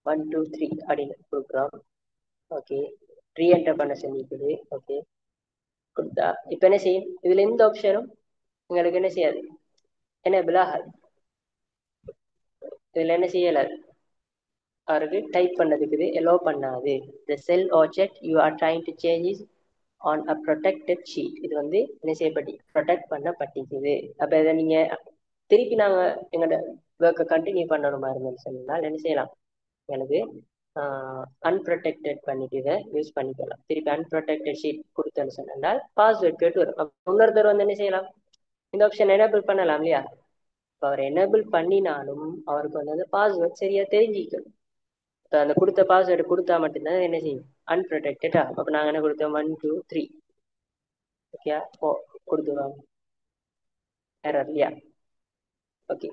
A: 1 2 3 அப்படின்னு கொடுக்குறோம். ஓகே, ரீஎன்டர் பண்ண சொல்லிக்குது. ஓகே கொடுத்தா இப்போ என்ன செய்யும், இதில் எந்த ஆப்ஷனும் எங்களுக்கு என்ன செய்யாது, எனேபிள் ஆகாது. இதில் என்ன செய்யலை, அவருக்கு டைப் பண்ணதுக்குது எலோ பண்ணாது. the cell object you are trying to change is on a protected sheet. இது வந்து என்ன செய்யப்பட்டி, ப்ரொடெக்ட் பண்ணப்பட்டிருக்குது. அப்போ இதை நீங்கள் திருப்பி நாங்கள் எங்களோட ஒர்க்கை கண்டினியூ பண்ணணுமா இருந்தோம்னு சொன்னால் என்ன செய்யலாம், எனக்கு அன்ப்ரொடெக்டட் பண்ணிட்டு இதை யூஸ் பண்ணிக்கலாம். திருப்பி அன்ப்ரொடெக்டட் ஷீட் கொடுத்தேன்னு சொன்னால் பாஸ்வேர்ட் கேட்டு வரும். இன்னொருத்தர் வந்து என்ன செய்யலாம், இந்த ஆப்ஷன் எனேபிள் பண்ணலாம் இல்லையா? இப்போ அவர் எனேபிள் பண்ணினாலும் அவருக்கு வந்து அந்த பாஸ்வேர்ட் சரியா தெரிஞ்சிக்கணும். இப்போ அந்த கொடுத்த பாஸ்வேர்டு கொடுத்தா மட்டும்தான் என்ன செய்யும், அன்ப்ரொடெக்டடா. அப்போ நாங்கள் என்ன கொடுத்தோம், 1 2 3, ஓகே கொடுத்துருவோம், எரர் இல்லையா? ஓகே,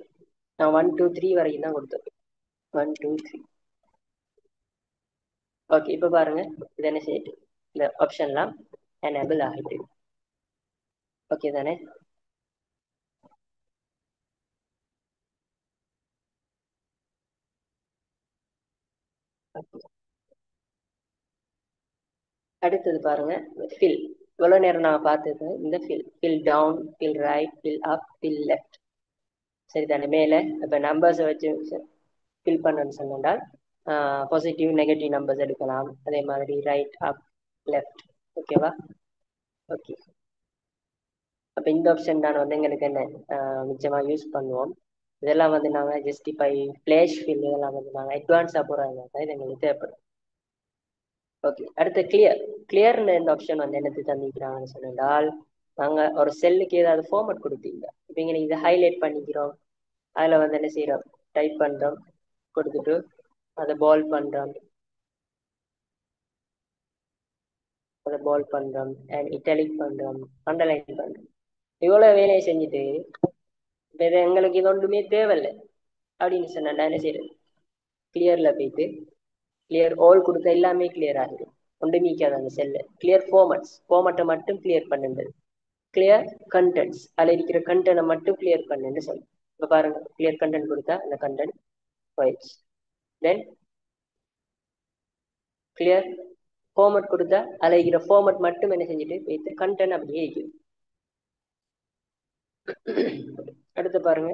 A: நான் 1 2 3 வரைக்கும் தான் கொடுத்தோம், 1 2 3. ஓகே, இப்போ பாருங்க இது என்ன செய்யுது, இந்த ஆப்ஷன்லாம் எனேபிள் ஆகிட்டு, ஓகே தானே? அடுத்தது பாருங்க ஃபில். இவ்வளோ நேரம் நான் பார்த்தது இந்த fill down, fill right, fill up, fill left, சரி தானே? மேலே இப்போ நம்பர்ஸை வச்சு ஃபில் பண்ணணும்னு சொன்னால் பாசிட்டிவ் நெகட்டிவ் நம்பர்ஸ் எடுக்கலாம், அதே மாதிரி ரைட் அப் லெஃப்ட், ஓகேவா? ஓகே, அப்போ இந்த ஆப்ஷன் தான் வந்து எங்களுக்கு என்ன நிச்சயமாக யூஸ் பண்ணுவோம். இதெல்லாம் வந்து நாங்கள் ஜஸ்டிஃபை, ஃப்ளாஷ் ஃபில் இதெல்லாம் வந்து நாங்கள் அட்வான்ஸாக போகிறாங்க தான் இது எங்களுக்கு தேவைப்படும். ஓகே, அடுத்து கிளியர்னு இந்த ஆப்ஷன் வந்து என்னது தந்திக்கிறாங்கன்னு சொன்னால், நாங்கள் ஒரு செல்லுக்கு ஏதாவது ஃபார்மட் கொடுத்தீங்க, இப்போ இங்கே நீங்கள் இதை ஹைலைட் பண்ணிக்கிறோம், அதில் வந்து என்ன செய்கிறோம், டைப் பண்ணுறோம், கொடுத்துட்டு அதை பால் பண்ணுறோம், அண்ட் இட்டாலிக் பண்ணுறோம், அண்டர்லைன் பண்ணுறோம். இவ்வளோ வேலையை செஞ்சுட்டு இது எங்களுக்கு இது ஒன்றுமே தேவையில்லை அப்படின்னு சொன்னா என்ன செய்யறது, கிளியரில் போயிட்டு கிளியர் ஆல் கொடுத்த எல்லாமே கிளியர் ஆகுது, ஒன்றுமே நிற்காது அந்த செல்ல. கிளியர் ஃபார்மட்டை மட்டும் கிளியர் பண்ணுன்றது. கிளியர் கண்டென்ட்ஸ், அதில் இருக்கிற கண்டென்ட்டை மட்டும் கிளியர் பண்ணுன்னு சொல்லு. இப்போ பாருங்க, கிளியர் கண்டென்ட் கொடுத்தா அந்த கண்டென்ட் போயிடுச்சு. தென் கிளியர் ஃபார்மட் கொடுத்தா அதில் இருக்கிற ஃபார்மட் மட்டும் என்ன செஞ்சுட்டு போயிட்டு கண்டென்ட் அப்படியே இருக்குது. அடுத்து பாருங்க,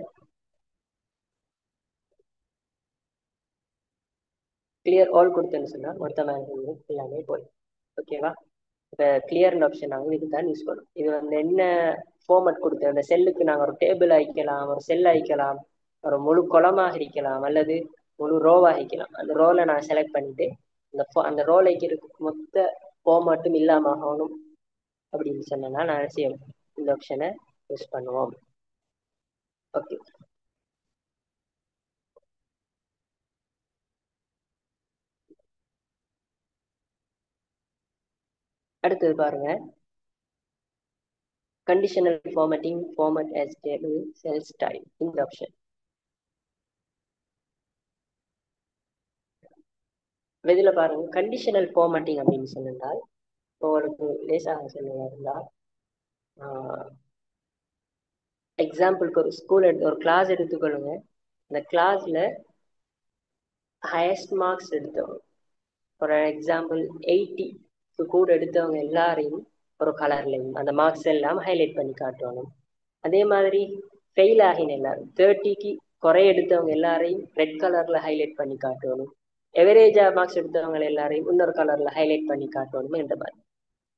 A: கிளியர் ஆல் கொடுத்தேன்னு சொன்னால் மொத்தமாக எல்லாமே போய், ஓகேவா? இப்போ கிளியர் ஆப்ஷன் நாங்கள் இதுக்கு தான் யூஸ் பண்ணுவோம். இது வந்து என்ன ஃபார்மட் கொடுத்து அந்த செல்லுக்கு நாங்கள் ஒரு டேபிள் அழிக்கலாம், ஒரு செல் அழிக்கலாம், ஒரு முழு கொலமாக அழிக்கலாம், அல்லது முழு ரோவாக அழிக்கலாம். அந்த ரோலை நான் செலக்ட் பண்ணிட்டு அந்த ரோல் அழிக்கிறதுக்கு மொத்த ஃபார்மட்டும் இல்லாமல் ஆகணும் அப்படின்னு சொன்னா நான் செய்வோம், இந்த ஆப்ஷனை யூஸ் பண்ணுவோம். ஓகே, அடுத்தது பாருங்க, conditional formatting, format as table, cell style, இந்த ஆப்ஷன். இதில் பாருங்க, கண்டிஷனல் ஃபார்மேட்டிங் அப்படின்னு சொன்னால் உங்களுக்கு லேசாக சொல்லுவா இருந்தால் எக்ஸாம்பிளுக்கு ஒரு ஸ்கூல் எடுத்து ஒரு கிளாஸ் எடுத்துக்கொள்ளுங்க. அந்த கிளாஸ்ல ஹையஸ்ட் மார்க்ஸ் எடுத்தவங்க, ஃபார் எக்ஸாம்பிள் 80க்கு கூட எடுத்தவங்க எல்லாரையும் ஒரு கலர்லையும் அந்த மார்க்ஸ் எல்லாம் ஹைலைட் பண்ணி காட்டுவாங்க. அதே மாதிரி ஃபெயில் ஆகின எல்லாரும் 30க்கு குறை எடுத்தவங்க எல்லாரையும் ரெட் கலர்ல ஹைலைட் பண்ணி காட்டணும். எவரேஜா மார்க்ஸ் எடுத்தவங்க எல்லாரையும் இன்னொரு கலர்ல ஹைலைட் பண்ணி காட்டணும் என்ற மாதிரி.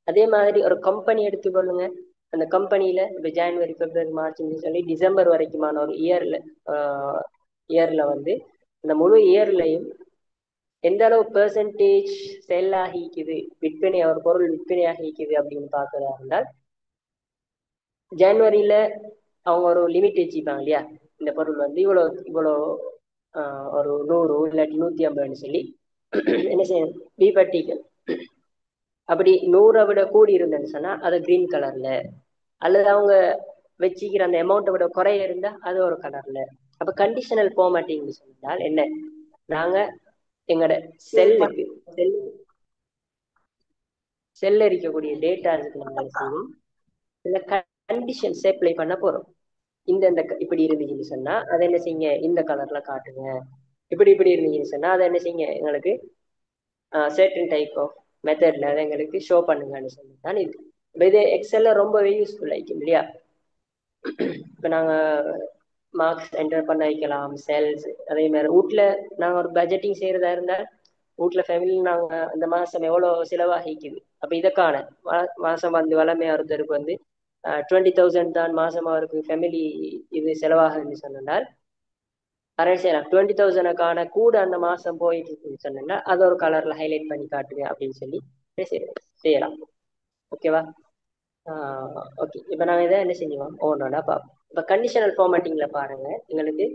A: அதே மாதிரி ஒரு கம்பெனி எடுத்துக்கொள்ளுங்க. அந்த கம்பெனியில இப்போ ஜனவரி, பிப்ரவரி, மார்ச்னு சொல்லி டிசம்பர் வரைக்குமான ஒரு இயர்ல வந்து இந்த முழு இயர்லையும் எந்த அளவு பெர்சன்டேஜ் செல் ஆகிக்குது, விற்பனை ஒரு பொருள் விற்பனை ஆகிக்குது அப்படின்னு பார்க்கறதா இருந்தால், ஜனவரியில அவங்க ஒரு லிமிட் வச்சுப்பாங்க இல்லையா, இந்த பொருள் வந்து இவ்வளோ இவ்வளோ ஒரு 100 இல்லாட்டி 150ன்னு சொல்லி என்ன செய்யணும், பி பட்டிக்கல். அப்படி 100 விட கூடி இருந்தேன்னு சொன்னா அது கிரீன் கலர்ல, அல்லது அவங்க வச்சுக்கிற அந்த அமௌண்ட்டை விட குறைய இருந்தா அது ஒரு கலர்ல. அப்ப கண்டிஷனல் ஃபார்மேட்டிங் சொன்னால் என்ன, நாங்க எங்களோட செல்லுக்கு செல்ல இருக்கக்கூடிய டேட்டாஸுக்கு நம்ம செய்யும் சில கண்டிஷன்ஸ் அப்ளை பண்ண போறோம். இந்த இப்படி இருந்துச்சுன்னு சொன்னா அதை என்ன செய்யுங்க, இந்த கலர்ல காட்டுங்க. இப்படி இருந்துச்சுன்னு சொன்னா அதை என்ன செய்யுங்க, எங்களுக்கு சர்டன் டைப் ஆஃப் மெத்தட்ல அதை எங்களுக்கு ஷோ பண்ணுங்கன்னு சொல்லி தான் இது. இது எக்ஸல்ல ரொம்பவே யூஸ்ஃபுல் ஆயிக்கும் இல்லையா. இப்போ நாங்கள் மார்க்ஸ் என்டர் பண்ண வைக்கலாம், செல்ஸ். அதே மாதிரி வீட்டில் நாங்கள் ஒரு பட்ஜெட்டிங் செய்கிறதா இருந்தால் வீட்டில் ஃபேமிலி நாங்கள் அந்த மாதம் எவ்வளோ செலவாகிக்குது, அப்போ இதற்கான மாதம் வந்து வளமையாக ஒருத்தருக்கு வந்து 20,000 தான் மாதம் அவருக்கு ஃபேமிலி இது செலவாகுதுன்னு சொன்னால் அரேஞ்ச் செய்யலாம். 20,000க்கான கூட அந்த மாதம் போயிட்டு இருக்குன்னு சொன்னால் அதை ஒரு கலரில் ஹைலைட் பண்ணி காட்டுங்க அப்படின்னு சொல்லி செய்யலாம். ஓகேவா? ஓகே, இப்போ நாங்கள் இதை என்ன செஞ்சுவோம் ஒவ்வொன்றா பார்ப்போம். இப்போ கண்டிஷனல் ஃபார்மேட்டிங்கில் பாருங்க, எங்களுக்கு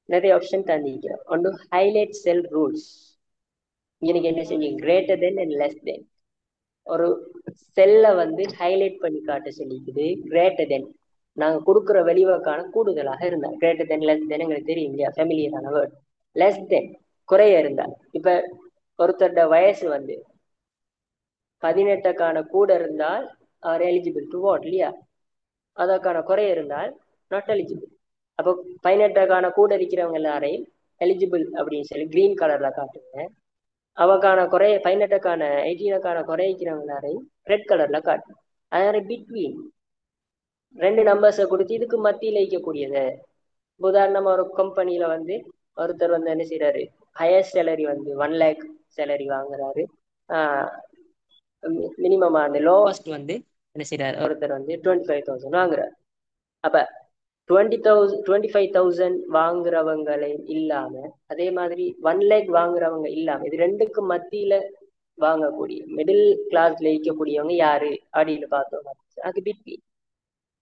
A: நிறைய ஆப்ஷன் தந்திருக்கிறோம். ஒன்று ஹைலைட் செல் ரூல்ஸ். எனக்கு என்ன செஞ்சீங்க, greater then and less than. ஒரு செல்லை வந்து ஹைலைட் பண்ணி காட்ட சொல்லிக்குது. கிரேட்டர் தென் நாங்கள் கொடுக்குற வெளிவாக்கான கூடுதலாக இருந்தால், கிரேட்டர் தென் லெஸ் தென் எங்களுக்கு தெரியும் இல்லையா, ஃபெமிலியரான வேர்ட். லெஸ் தென் குறைய இருந்தால், இப்போ ஒருத்தரோட வயசு வந்து 18க்கான கூட இருந்தால் அவர் எலிஜிபிள் டு வாட் இல்லையா, அதற்கான குறை இருந்தால் நாட் எலிஜிபிள். அப்போ 18க்கான கூட இருக்கிறவங்க எல்லாரையும் எலிஜிபிள் அப்படின்னு சொல்லி கிரீன் கலர்ல காட்டுங்க. அவக்கான குறை 18க்கான 18க்கான குறை இருக்கிறவங்க எல்லாரையும் ரெட் கலர்ல காட்டுங்க. அதனால பிட்வீன் ரெண்டு நம்பர்ஸை கொடுத்து இதுக்கு மத்தியில் இருக்கக்கூடியது. உதாரணமா ஒரு கம்பெனியில வந்து ஒருத்தர் வந்து என்ன செய்யறாரு, ஹையர் சேலரி வந்து 1 lakh சேலரி வாங்குறாரு. மினிமம் அந்த லோவஸ்ட் வந்து என்ன செய்யறாரு, ஒருத்தர் வந்து 25,000 வாங்குறாரு. அப்ப 25,000 வாங்குறவங்களை இல்லாம, அதே மாதிரி 1 lakh வாங்குறவங்க இல்லாம, இது ரெண்டுக்கும் மத்தியில வாங்கக்கூடிய மிடில் கிளாஸ்ல இருக்கக்கூடியவங்க யாரு அப்படின்னு பார்த்தோம், அது பிட்வீன்.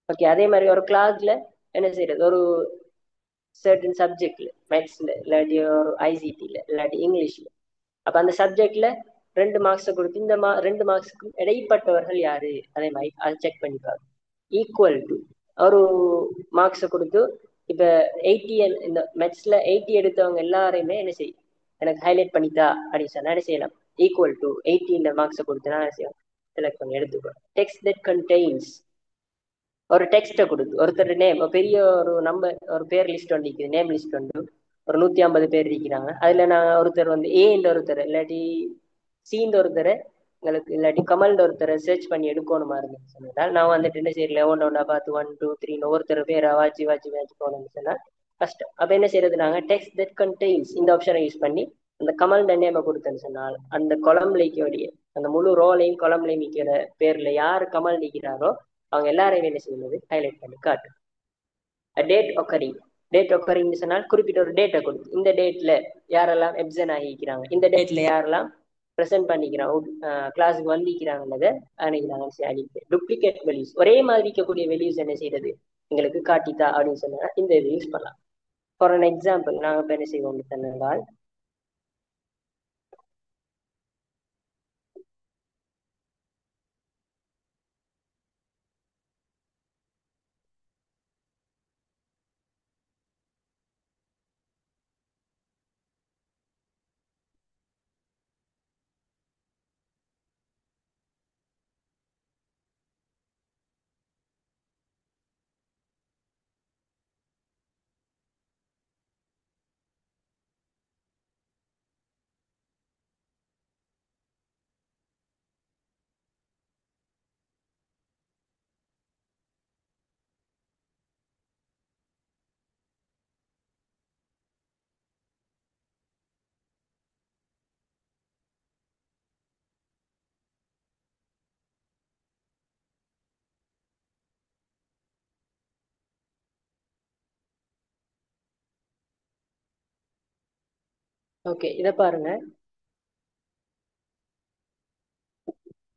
A: ஓகே, அதே மாதிரி ஒரு கிளாஸ்ல என்ன செய்யறது, ஒரு சர்டன் சப்ஜெக்ட்ல மேத்ஸ்ல இல்லாட்டி ஒரு ஐசிடில இல்லாட்டி இங்கிலீஷ்ல, அப்ப அந்த சப்ஜெக்ட்ல 2 மார்க்ஸை கொடுத்து இந்த 2 மார்க்ஸுக்கும் இடைப்பட்டவர்கள் யாரு, அதே மாதிரி அதை செக் பண்ணிப்பாங்க. ஈக்குவல் டு ஒரு மார்க்ஸை கொடுத்து இப்ப 80 இந்த மேத்ஸ்ல 80 எடுத்தவங்க எல்லாரையுமே என்ன செய்யும், எனக்கு ஹைலைட் பண்ணித்தா அப்படின்னு சொன்னா என்ன செய்யலாம், ஈக்குவல் டு 80 இந்த மார்க்ஸை கொடுத்து நான் என்ன செய்யலாம், செலக்ட் பண்ணி எடுத்துக்கோ. டெக்ஸ்ட் தட் கண்டெய்ன்ஸ், ஒரு டெக்ஸ்ட்டை கொடுத்து ஒருத்தர் நேம், பெரிய ஒரு நம்பர் ஒரு பேர் லிஸ்ட் ஒன்று இருக்குது, நேம் லிஸ்ட் ஒன்று ஒரு 150 பேர் இருக்கிறாங்க. அதுல நான் ஒருத்தர் வந்து ஏன்ற ஒருத்தர் இல்லாட்டி சீன்ற ஒருத்தரை எங்களுக்கு இல்லாட்டி கமல்ன்ற ஒருத்தரை சர்ச் பண்ணி எடுக்கணுமா இருந்துச்சு சொன்னால், நான் வந்துட்டு என்ன செய்யல ஒன்றா பார்த்து 1 2 3 ஒவ்வொருத்தர் பேரை வாட்சி போகணும்னு சொன்னால் கஷ்டம். அப்ப என்ன செய்யறது, நாங்க டெக்ஸ்ட் தட் கண்டெய்ன்ஸ் இந்த ஆப்ஷனை யூஸ் பண்ணி அந்த கமல் நேமை கொடுத்தேன்னு சொன்னால் அந்த கொலம்புலைக்கோடைய அந்த முழு ரோலையும் கொலம்புலையும் நிற்கிற பேர்ல யாரு கமல் நிற்கிறாரோ அவங்க எல்லாரையும் என்ன செய்யுது, ஹைலைட் பண்ணி காட்டு. டேட் ஒக்கரிங், டேட் ஒக்கரிங்னு சொன்னால் குறிப்பிட்ட ஒரு டேட்டை கொடுத்து இந்த டேட்ல யாரெல்லாம் எப்சன் ஆகிக்கிறாங்க, இந்த டேட்ல யாரெல்லாம் ப்ரெசென்ட் பண்ணிக்கிறாங்க, கிளாஸுக்கு வந்திக்கிறாங்கன்றதை அன்னைக்கு டூப்ளிகேட் வேல்யூஸ், ஒரே மாதிரி இருக்கக்கூடிய வேல்யூஸ் என்ன செய்யறது எங்களுக்கு காட்டித்தா அப்படின்னு சொன்னா இந்த இது யூஸ் பண்ணலாம். ஃபார் அன் எக்ஸாம்பிள் நாங்கள் இப்போ என்ன செய்வோம் சொன்னால், ஓகே, இதை பாருங்க.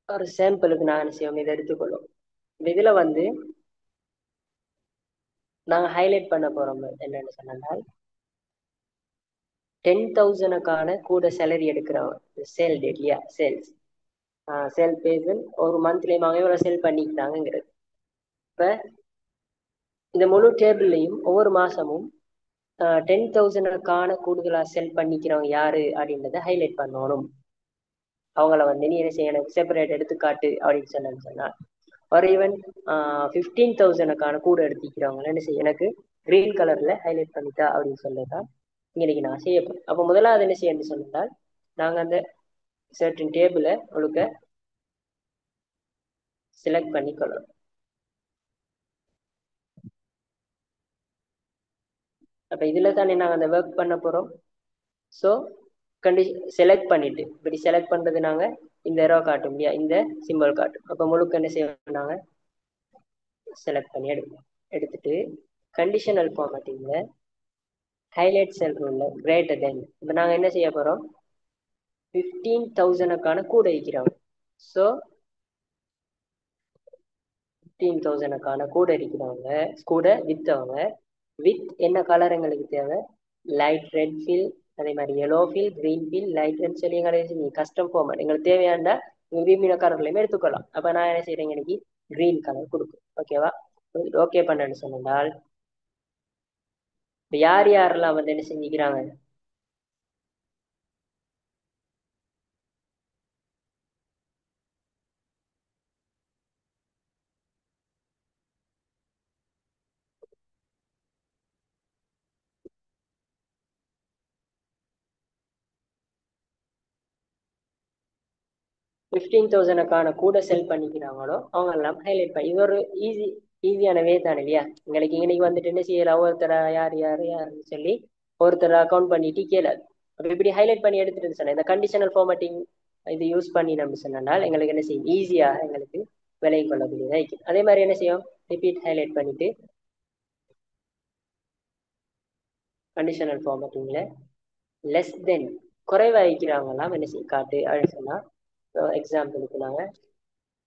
A: ஒரு சாம்பிளுக்கு நான் என்ன செய்வோம், இதை எடுத்துக்கொள்ளும். இதுல வந்து நாங்க ஹைலைட் பண்ண போறோம் என்னன்னு சொன்னால் 10,000க்கான கூட சேலரி எடுக்கிறவங்க சேல் டேட் இல்லையா, சேல் பேசன் ஒரு மந்த்லயும் அவங்க எவ்வளவு சேல் பண்ணிக்கிட்டாங்கிறது. இப்ப இந்த முழு டேபிள்லையும் ஒவ்வொரு மாசமும் 10,000க்கான கூடுதலா செல் பண்ணிக்கிறவங்க யாரு அப்படின்றத ஹைலைட் பண்ணணும். அவங்கள வந்து நீ என்ன செய்யணும், செப்பரேட் எடுத்துக்காட்டு அப்படின்னு சொன்னா ஒரு ஈவன் 15,000க்கான கூட எடுத்துக்கிறவங்க என்ன செய்ய, எனக்கு கிரீன் கலர்ல ஹைலைட் பண்ணிட்டா அப்படின்னு சொல்லதான் இன்னைக்கு நான் செய்ய போறேன். அப்போ முதலாவது என்ன செய்யணும்னு சொன்னால் நாங்க அந்த சர்டன் டேபிளை உங்களுக்கு செலக்ட் பண்ணிக்கொள்ளணும். அப்ப இதுல தானே நாங்க அந்த ஒர்க் பண்ண போறோம். ஸோ செலக்ட் பண்ணிட்டு இப்படி செலக்ட் பண்றது நாங்க இந்த எரோ காட்டும் இல்லையா, இந்த சிம்பிள் காட்டும். அப்ப முழுக்க என்ன செய்யணும், நாங்க செலக்ட் பண்ணி எடுத்துட்டு கண்டிஷனல் ஃபார்மேட்டிங்ல ஹைலைட் செல் ரூல்ல கிரேட்டர் தென் இப்ப நாங்க என்ன செய்ய போறோம், 15,000க்கான கூட இருக்கிறோம். ஸோ 15,000க்கான கூட இருக்கிறவங்க, கூட வித்தவங்க வித் என்ன கலர் எங்களுக்கு தேவை, லைட் ரெட் ஃபில், அதே மாதிரி yellow fill, green fill, light red சொல்லி எங்களுக்கு கஸ்டம் ஃபார்மேட் எங்களுக்கு தேவையான விரும்பின கலர்லையுமே எடுத்துக்கலாம். அப்ப நான் என்ன செய்யறேன், எனக்கு கிரீன் கலர் கொடுக்கும். ஓகேவா, ஓகே பண்ணேன்னு சொன்னால் இப்ப யார் யாரெல்லாம் வந்து என்ன செஞ்சுக்கிறாங்க, $15,000க்கான கூட செல் பண்ணிக்கிறாங்களோ அவங்க எல்லாம் ஹைலைட் பண்ணி, இது ஒரு ஈஸியான வே தானே இல்லையா. இன்னைக்கு வந்துட்டு என்ன செய்யலாம், ஒருத்தரா யார் யார் யாருன்னு சொல்லி ஒருத்தர் அக்கௌண்ட் பண்ணிட்டு கேளாது. அப்ப இப்படி ஹைலைட் பண்ணி எடுத்துட்டு சொன்ன இந்த கண்டிஷனல் ஃபார்மேட்டிங் இது யூஸ் பண்ணி நம்ம சொன்னால் எங்களுக்கு என்ன செய்யும், ஈஸியா எங்களுக்கு விலை கொள்ளக்கூடியதா இருக்கும். அதே மாதிரி என்ன செய்யும், ரிப்பீட் ஹைலைட் பண்ணிட்டு கண்டிஷனல் ஃபார்மேட்டிங்ல லெஸ் தென் குறைவாய்க்கிறாங்கலாம் என்ன செய்ய காட்டு அப்படின்னு சொன்னா, எக்ஸாம்பிளுக்கு நாங்க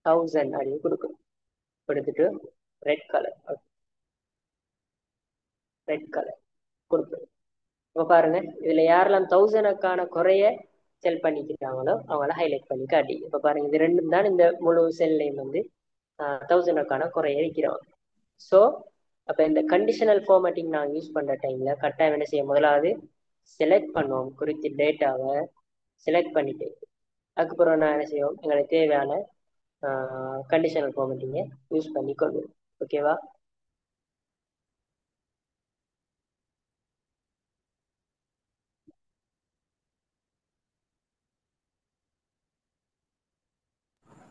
A: 1000 அப்படின்னு கொடுக்கணும். கொடுத்துட்டு ரெட் கலர் கொடுக்கணும். இப்போ பாருங்க, இதுல யாரெல்லாம் 1000க்கான குறைய செல் பண்ணிக்கிறாங்களோ அவங்கள ஹைலைட் பண்ணி காட்டி. இப்ப பாருங்க, இது ரெண்டும் தான் இந்த முழு செல்லையும் வந்து 1000க்கான குறைய இருக்கிறோம். ஸோ அப்ப இந்த கண்டிஷனல் ஃபார்மேட்டிங் நாங்கள் யூஸ் பண்ற டைம்ல கட்டாயம் என்ன செய்ய, முதலாவது செலக்ட் பண்ணுவோம், குறித்த டேட்டாவை செலக்ட் பண்ணிட்டு அதுக்கப்புறம் நான் என்ன செய்வோம், எங்களுக்கு தேவையான கண்டிஷனல் ஃபார்மேட்டிங்கை யூஸ் பண்ணி கொள்வோம். ஓகேவா,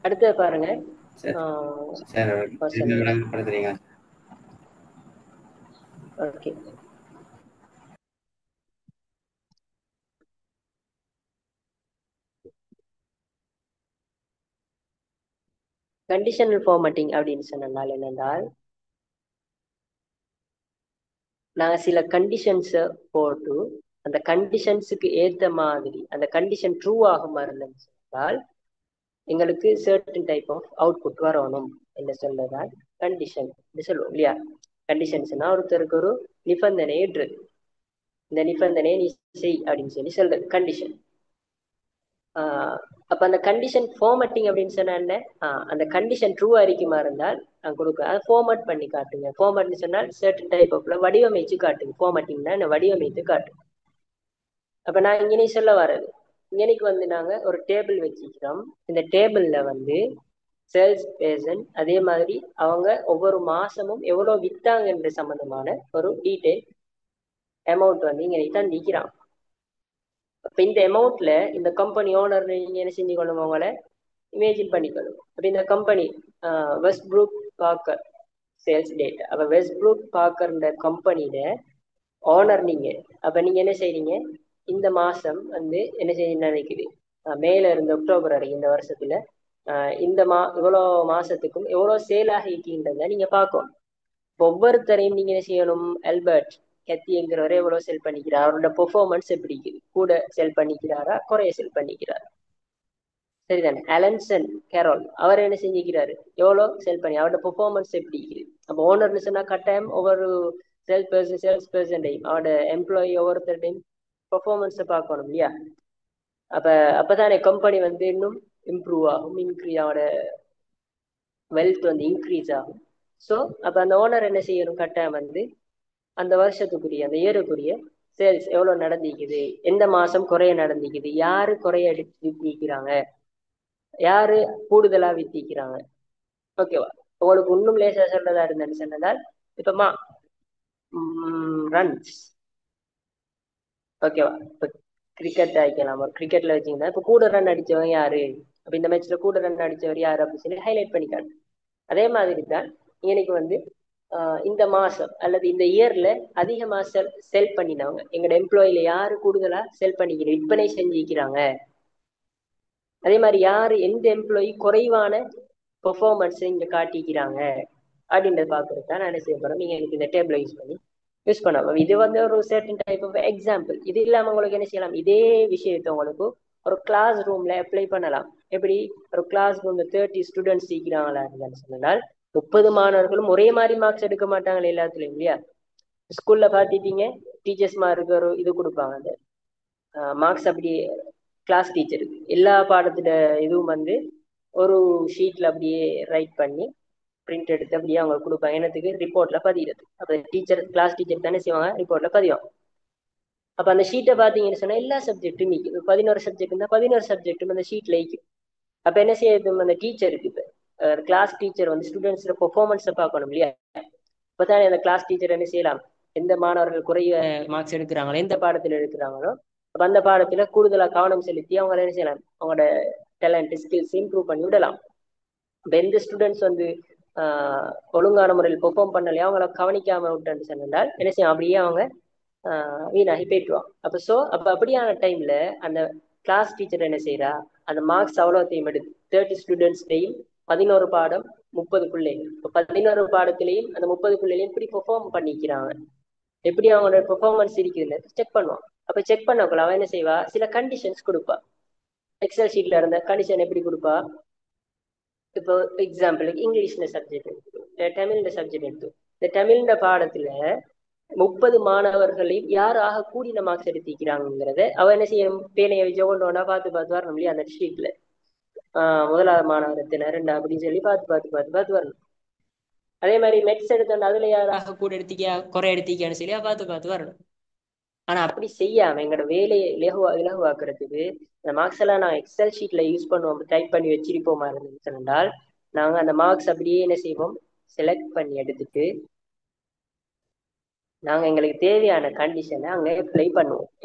A: அடுத்து பாருங்க.
C: சார் சார் விளங்கப்படுத்துறீங்க.
A: ஓகே, கண்டிஷனல் ஃபார்மேட்டிங் அப்படின்னு சொன்னால் என்னென்றால் நாங்கள் சில கண்டிஷன்ஸை போட்டு அந்த கண்டிஷன்ஸுக்கு ஏற்ற மாதிரி அந்த கண்டிஷன் ட்ரூ ஆகுமா இருந்துன்னு சொன்னால் எங்களுக்கு சர்டன் டைப் ஆஃப் அவுட்புட் வரணும் என்று சொல்லதான் கண்டிஷன் சொல்லுவோம் இல்லையா. கண்டிஷன்ஸ்னா ஒருத்தருக்கு ஒரு நிபந்தனை ஏற்றது, இந்த நிபந்தனையை நீ செய் அப்படின்னு சொல்லி சொல்றது கண்டிஷன். அப்ப அந்த கண்டிஷன் ஃபார்மேட்டிங் அப்படின்னு சொன்னா என்ன, அந்த கண்டிஷன் ட்ரூவா இருக்குமா இருந்தால் நான் கொடுக்குறேன், அதை ஃபார்மேட் பண்ணி காட்டுங்க. ஃபார்மேட்னு சொன்னால் சர்டன் டைப் ஆஃப்ல வடிவமைச்சு காட்டுங்க. ஃபார்மேட்டிங்னா என்ன, வடிவமைத்து காட்டுங்க. அப்ப நான் இங்கே சொல்ல வர்றது, இன்னைக்கு வந்து நாங்க ஒரு டேபிள் வச்சுக்கிறோம். இந்த டேபிள்ல வந்து சேல்ஸ் பேர்சன், அதே மாதிரி அவங்க ஒவ்வொரு மாசமும் எவ்வளவு வித்தாங்கன்ற சம்பந்தமான ஒரு டீடைல் அமௌண்ட் வந்து இங்க தந்திக்கிறான். அப்ப இந்த அமௌண்ட்ல இந்த கம்பெனி ஓனர் நீங்க என்ன செஞ்சு கொள்ளும், அவங்கள இமேஜின் பண்ணிக்கணும். அப்ப இந்த company west Brook Parker sales data. அப்ப வெஸ்ட் ப்ரூக் பார்க்கர்ன்ற கம்பெனியில ஓனர் நீங்க. அப்ப நீங்க என்ன செய்றீங்க, இந்த மாசம் வந்து என்ன செய்ய நினைக்குது, மேல இருந்து அக்டோபர் வரைக்கும் இந்த வருஷத்துல இந்த இவ்வளவு மாசத்துக்கும் எவ்வளவு சேல் ஆகிக்கின்றத நீங்க பார்க்கணும். ஒவ்வொருத்தரையும் நீங்க என்ன செய்யணும், ஆல்பர்ட் கத்திங்கிறவரை எவ்வளவு செல் பண்ணிக்கிறார், அவரோட பெர்ஃபார்மன்ஸ் எப்படி இருக்குது, கூட செல் பண்ணிக்கிறாரா குறைய செல் பண்ணிக்கிறாரா, சரிதானே. அலன்சன் கேரோல் அவர் என்ன செஞ்சுக்கிறாரு, எவ்வளோ செல் பண்ணி அவரோட பெர்ஃபார்மன்ஸ் எப்படி இருக்குது. அப்போ ஓனர்னு சொன்னா கட்டாயம் ஒவ்வொரு சேல்ஸ் பர்சன்டையும் அவரோட எம்ப்ளாயி ஒவ்வொருத்தருடையும் பெர்ஃபார்மன்ஸை பார்க்கணும் இல்லையா. அப்பதானே கம்பெனி வந்து இன்னும் இம்ப்ரூவ் ஆகும், அவரோட வெல்த் வந்து இன்க்ரீஸ் ஆகும். ஸோ அப்போ அந்த ஓனர் என்ன செய்யணும், கட்டாயம் வந்து அந்த வருஷத்துக்குரிய அந்த இயருக்குரிய சேல்ஸ் எவ்வளோ நடந்திக்குது, எந்த மாசம் குறைய நடந்திக்குது, யாரு குறைய வித்திக்கிறாங்க, யாரு கூடுதலா வித்திக்கிறாங்க. ஓகேவா. உங்களுக்கு இன்னும் லேசா சொல்றதா இருந்தேன்னு சொன்னதால் இப்பமா ரன்ஸ் ஓகேவா. இப்போ கிரிக்கெட் ஆயிக்கலாம், ஒரு கிரிக்கெட்ல வச்சீங்கன்னா இப்போ கூட ரன் அடிச்சவன் யாரு, அப்ப இந்த மேட்ச்ல கூட ரன் அடிச்சவர் யாரு அப்படின்னு சொல்லி ஹைலைட் பண்ணிக்காங்க. அதே மாதிரி தான் இன்னைக்கு வந்து இந்த மாசம் அல்லது இந்த இயர்ல அதிகமா செல் பண்ணினவங்க எங்களோட எம்ப்ளாயில யாரு கூடுதலா செல் பண்ணிக்கிற விற்பனை செஞ்சுக்கிறாங்க, அதே மாதிரி யாரு எந்த எம்ப்ளாயி குறைவான பெர்ஃபார்மன்ஸ் இங்க காட்டிக்கிறாங்க அப்படின்றத பாக்குறது தான் நான் என்ன செய்ய போறேன். நீங்க எனக்கு இந்த டேபிளை யூஸ் பண்ணலாம். இது வந்து ஒரு சர்டன் டைப் ஆஃப் எக்ஸாம்பிள். இது இல்லாம உங்களுக்கு என்ன செய்யலாம், இதே விஷயத்தை உங்களுக்கு ஒரு கிளாஸ் ரூம்ல அப்ளை பண்ணலாம். எப்படி, ஒரு கிளாஸ் ரூம்ல 30 ஸ்டூடெண்ட்ஸ் இருக்கிறாங்களா இருந்தாலும் சொன்னால் 30 மாணவர்களும் ஒரே மாதிரி மார்க்ஸ் எடுக்க மாட்டாங்களே எல்லாத்துலயும் இல்லையா. ஸ்கூல்ல பாத்திட்டீங்க டீச்சர்ஸ் மாருக்கு ஒரு இது கொடுப்பாங்க, அந்த மார்க்ஸ் அப்படி கிளாஸ் டீச்சருக்கு எல்லா பாடத்துல இதுவும் வந்து ஒரு ஷீட்ல அப்படியே ரைட் பண்ணி பிரிண்ட் எடுத்து அப்படியே அவங்க கொடுப்பாங்க. என்னத்துக்கு, ரிப்போர்ட்ல பதிகிறது. அப்ப டீச்சர் கிளாஸ் டீச்சர் தானே செய்வாங்க, ரிப்போர்ட்ல பதிவாங்க. அப்ப அந்த ஷீட்டை பாத்தீங்கன்னு சொன்னா எல்லா சப்ஜெக்டும் நிற்கும். 11 சப்ஜெக்ட் இருந்தா 11 சப்ஜெக்டும் அந்த ஷீட்ல நிற்கும். அப்ப என்ன செய்யுது, அந்த டீச்சருக்கு இப்ப கிளாஸ் டீச்சர் வந்து ஸ்டூடெண்ட்ஸோட பெர்ஃபார்மன்ஸை பார்க்கணும் இல்லையா. இப்பதானே அந்த கிளாஸ் டீச்சர் என்ன செய்யலாம், எந்த மாணவர்கள் குறைய மார்க்ஸ் எடுக்கிறாங்களோ, எந்த பாடத்துல எடுக்கிறாங்களோ அப்ப அந்த பாடத்துல கூடுதலா கவனம் செலுத்தி அவங்க என்ன செய்யலாம், அவங்களோட டேலண்ட் ஸ்கில்ஸ் இம்ப்ரூவ் பண்ணி விடலாம். இப்ப எந்த ஸ்டூடெண்ட்ஸ் வந்து ஒழுங்கான முறையில் பெர்ஃபார்ம் பண்ணலையோ அவங்கள கவனிக்காம விட்டுன்னு சொன்னால் என்ன செய்யும், அப்படியே அவங்க வீணாகி போயிட்டுவாங்க. அப்ப அப்படியான டைம்ல அந்த கிளாஸ் டீச்சர் என்ன செய்யறா, அந்த மார்க்ஸ் அவ்வளோத்தையும் எடுத்து 30 ஸ்டூடெண்ட்ஸ்டையும் 11 பாடம் 30 பிள்ளைகள், இப்போ 11 பாடத்திலையும் அந்த 30 பிள்ளைகளையும் எப்படி பெர்ஃபார்ம் பண்ணிக்கிறாங்க, எப்படி அவங்களோட பெர்ஃபார்மன்ஸ் இருக்குதுன்னு செக் பண்ணுவான். அப்ப செக் பண்ணக்குள்ள அவன் என்ன செய்வா, சில கண்டிஷன்ஸ் கொடுப்பா. எக்ஸல் ஷீட்ல இருந்த கண்டிஷன் எப்படி கொடுப்பா, இப்போ எக்ஸாம்பிளுக்கு இங்கிலீஷ்ல சப்ஜெக்ட் எடுத்து, தமிழ்ல சப்ஜெக்ட் எடுத்து, இந்த தமிழ்ல பாடத்துல 30 மாணவர்களையும் யார் ஆக கூடின மார்க்ஸ் எடுத்திக்கிறாங்கிறத அவ என்ன செய்யணும், பேனையை வச்சு ஒன்றா பார்த்து வரணும் இல்லையா அந்த ஷீட்ல. முதலாவது மாணவர் எத்தனை, ரெண்டா அப்படின்னு சொல்லி பார்த்து வரணும். அதே மாதிரி மெட்ஸ் எடுத்தோம், அதுல யாராக கூட எடுத்திக்கா குறை எடுத்திக்கான்னு சொல்லி பார்த்து வரணும். ஆனா அப்படி செய்யாம எங்களோட வேலையை இலகுவாக்குறதுக்கு இந்த மார்க்ஸ் எல்லாம் நான் எக்ஸல் ஷீட்ல யூஸ் பண்ணுவோம், டைப் பண்ணி வச்சிருப்போமா இருந்துச்சு என்றால் நாங்க அந்த மார்க்ஸ் அப்படியே என்ன செய்வோம், செலக்ட் பண்ணி எடுத்துட்டு நாங்க எங்களுக்கு தேவையான கண்டிஷனை அங்க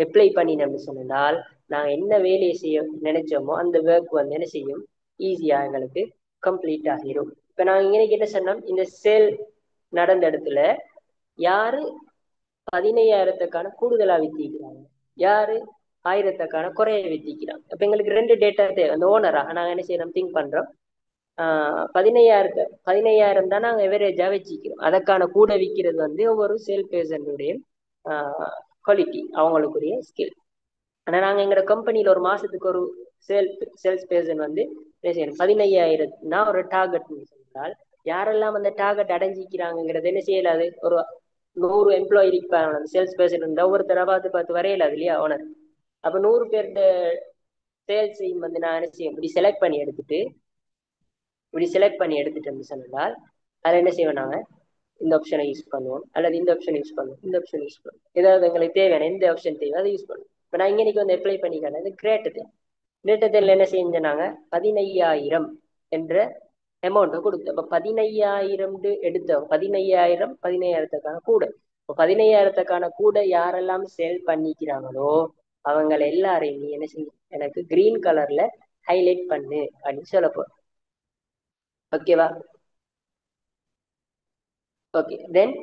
A: அப்ளை பண்ணினோம்னு சொன்னால் நாங்க என்ன வேலையை செய்ய நினைச்சோமோ அந்த ஒர்க் வந்து என்ன செய்யும், ஈஸியா எங்களுக்கு கம்ப்ளீட் ஆகிரும். இப்ப நாங்க இன்னைக்கு என்ன சொன்னோம், இந்த சேல் நடந்த இடத்துல யாரு 15,000க்கான கூடுதலா வித்திக்கிறாங்க, யாரு 1000க்கான குறைய வித்திக்கிறாங்க. அப்ப எங்களுக்கு 2 டேட்டா தேவை. அந்த ஓனராக நாங்க என்ன செய்யறோம், திங்க் பண்றோம் 15,000 தான் நாங்க எவரேஜா வச்சுக்கிறோம். அதற்கான கூட விற்கிறது வந்து ஒவ்வொரு சேல் பேர்சனுடைய குவாலிட்டி, அவங்களுக்குரிய ஸ்கில். ஆனா நாங்க எங்களோட கம்பெனியில ஒரு மாசத்துக்கு ஒரு சேல்ஸ் பேர்சன் வந்து என்ன செய்யணும், 15,000 ஒரு டார்கெட் சொன்னால் யாரெல்லாம் அந்த டார்கெட் அடைஞ்சிக்கிறாங்கிறது என்ன செய்யலாது, ஒரு 100 எம்ப்ளாயி இருப்பாங்க சேல்ஸ் பேர்சன் இருந்தா ஒவ்வொருத்தர பார்த்து வரையலாது இல்லையா ஓனர். அப்ப 100 பேர்ட சேல்ஸையும் வந்து நான் என்ன செய்யும், இப்படி செலக்ட் பண்ணி எடுத்துட்டோம்னு சொன்னால் அதில் என்ன செய்வோம், நாங்க இந்த ஆப்ஷனை யூஸ் பண்ணுவோம் அல்லது இந்த ஆப்ஷன் யூஸ் பண்ணுவோம், ஏதாவது எங்களுக்கு தேவையான எந்த ஆப்ஷன் தேவை அதை யூஸ் பண்ணுவோம். இப்போ நான் இன்னைக்கு வந்து அப்ளை பண்ணிக்கிறேன், அது கிரேட்டர் என்ன செஞ்சோம், நாங்க 15,000 என்ற அமௌண்ட்டை கொடுத்தோம். இப்போ 15,000 எடுத்தோம், 15,000க்கான கூட. இப்போ 15,000க்கான கூட யாரெல்லாம் சேல் பண்ணிக்கிறாங்களோ அவங்களை எல்லாரையும் நீ என்ன செய்ய, எனக்கு கிரீன் கலர்ல ஹைலைட் பண்ணு அப்படின்னு சொல்ல போறோம். ஓகேவா. ஓகே, தென்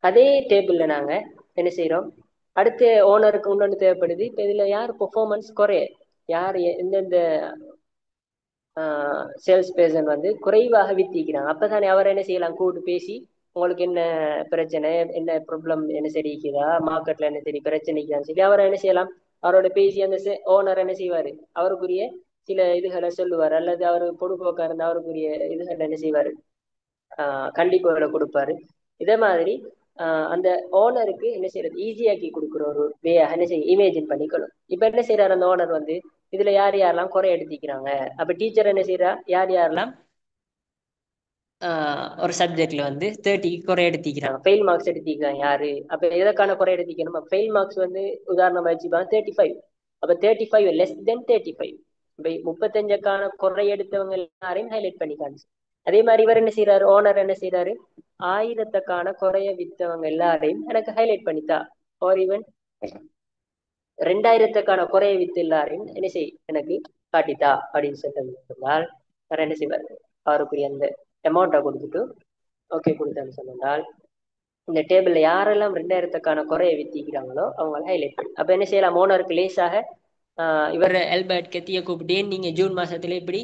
A: அதே டேபிள்ல நாங்க என்ன செய்யறோம், அடுத்த ஓனருக்கு இன்னொன்று தேவைப்படுது. இப்போ இதுல யார் பெர்ஃபார்மன்ஸ் குறைய, யார் எந்தெந்த சேல்ஸ் பேர்சன் வந்து குறைவாக வித்திக்கிறாங்க, அப்பதானே அவர் என்ன செய்யலாம், கூட்டு பேசி உங்களுக்கு என்ன பிரச்சனை, என்ன ப்ராப்ளம், என்ன சரிக்குதா, மார்க்கெட்ல என்ன சரி பிரச்சனைக்குதான்னு சொல்லி அவர் என்ன செய்யலாம், அவரோட பேசி அந்த ஓனர் என்ன செய்வாரு, அவருக்குரிய சில இதுகளை சொல்லுவார், அல்லது அவர் பொடுபோக்கா இருந்தா அவருக்குரிய இதுகளை என்ன செய்வாரு, கண்டிப்புகளை கொடுப்பாரு. இதே மாதிரி அந்த ஓனருக்கு என்ன செய்யறது, ஈஸியாக்கி கொடுக்குற ஒரு வேயாக என்ன செய்ய இமேஜின் பண்ணிக்கணும். இப்ப என்ன செய்யறாரு அந்த ஓனர் வந்து, இதுல யார் யாரெல்லாம் குறை எடுத்திக்கிறாங்க, அப்ப டீச்சர் என்ன செய்யறா, யார் யாரெல்லாம் ஒரு சப்ஜெக்ட்ல வந்து 30 குறை எடுத்திக்கிறாங்க, ஃபெயில் மார்க்ஸ் எடுத்திக்கிறாங்க யாரு, அப்ப எதற்கான குறை எடுத்திக்கணும், ஃபெயில் மார்க்ஸ் வந்து உதாரணமா வச்சுப்பாங்க 35, அப்ப 35 லெஸ் தென் 35, 35க்கான குறை எடுத்தவங்க எல்லாரையும் ஹைலைட் பண்ணி காமிச்சு. அதே மாதிரி இவர் என்ன செய்யறாரு, ஓனர் என்ன செய்யறாரு, 1000க்கான குறைய வித்தவங்க எல்லாரையும் எனக்கு ஹைலைட் பண்ணித்தா, ஒரு ஈவன் 2000க்கான குறைய வித்து எல்லாரையும் என்ன செய் எனக்கு காட்டித்தா அப்படின்னு சொன்னால் வேற என்ன செய்வார், அவருக்குரிய அந்த அமௌண்ட்டை கொடுத்துட்டு ஓகே கொடுத்தான்னு சொன்னால் இந்த டேபிள்ல யாரெல்லாம் 2000க்கான குறைய வித்திக்கிறாங்களோ அவங்கள ஹைலைட் பண்ணி, அப்ப என்ன செய்யலாம், ஓனருக்கு லேசாக இவர் ஆல்பர்ட் கெத்தியை கூப்பிட்டு, ஏன் நீங்க ஜூன் மாசத்துல இப்படி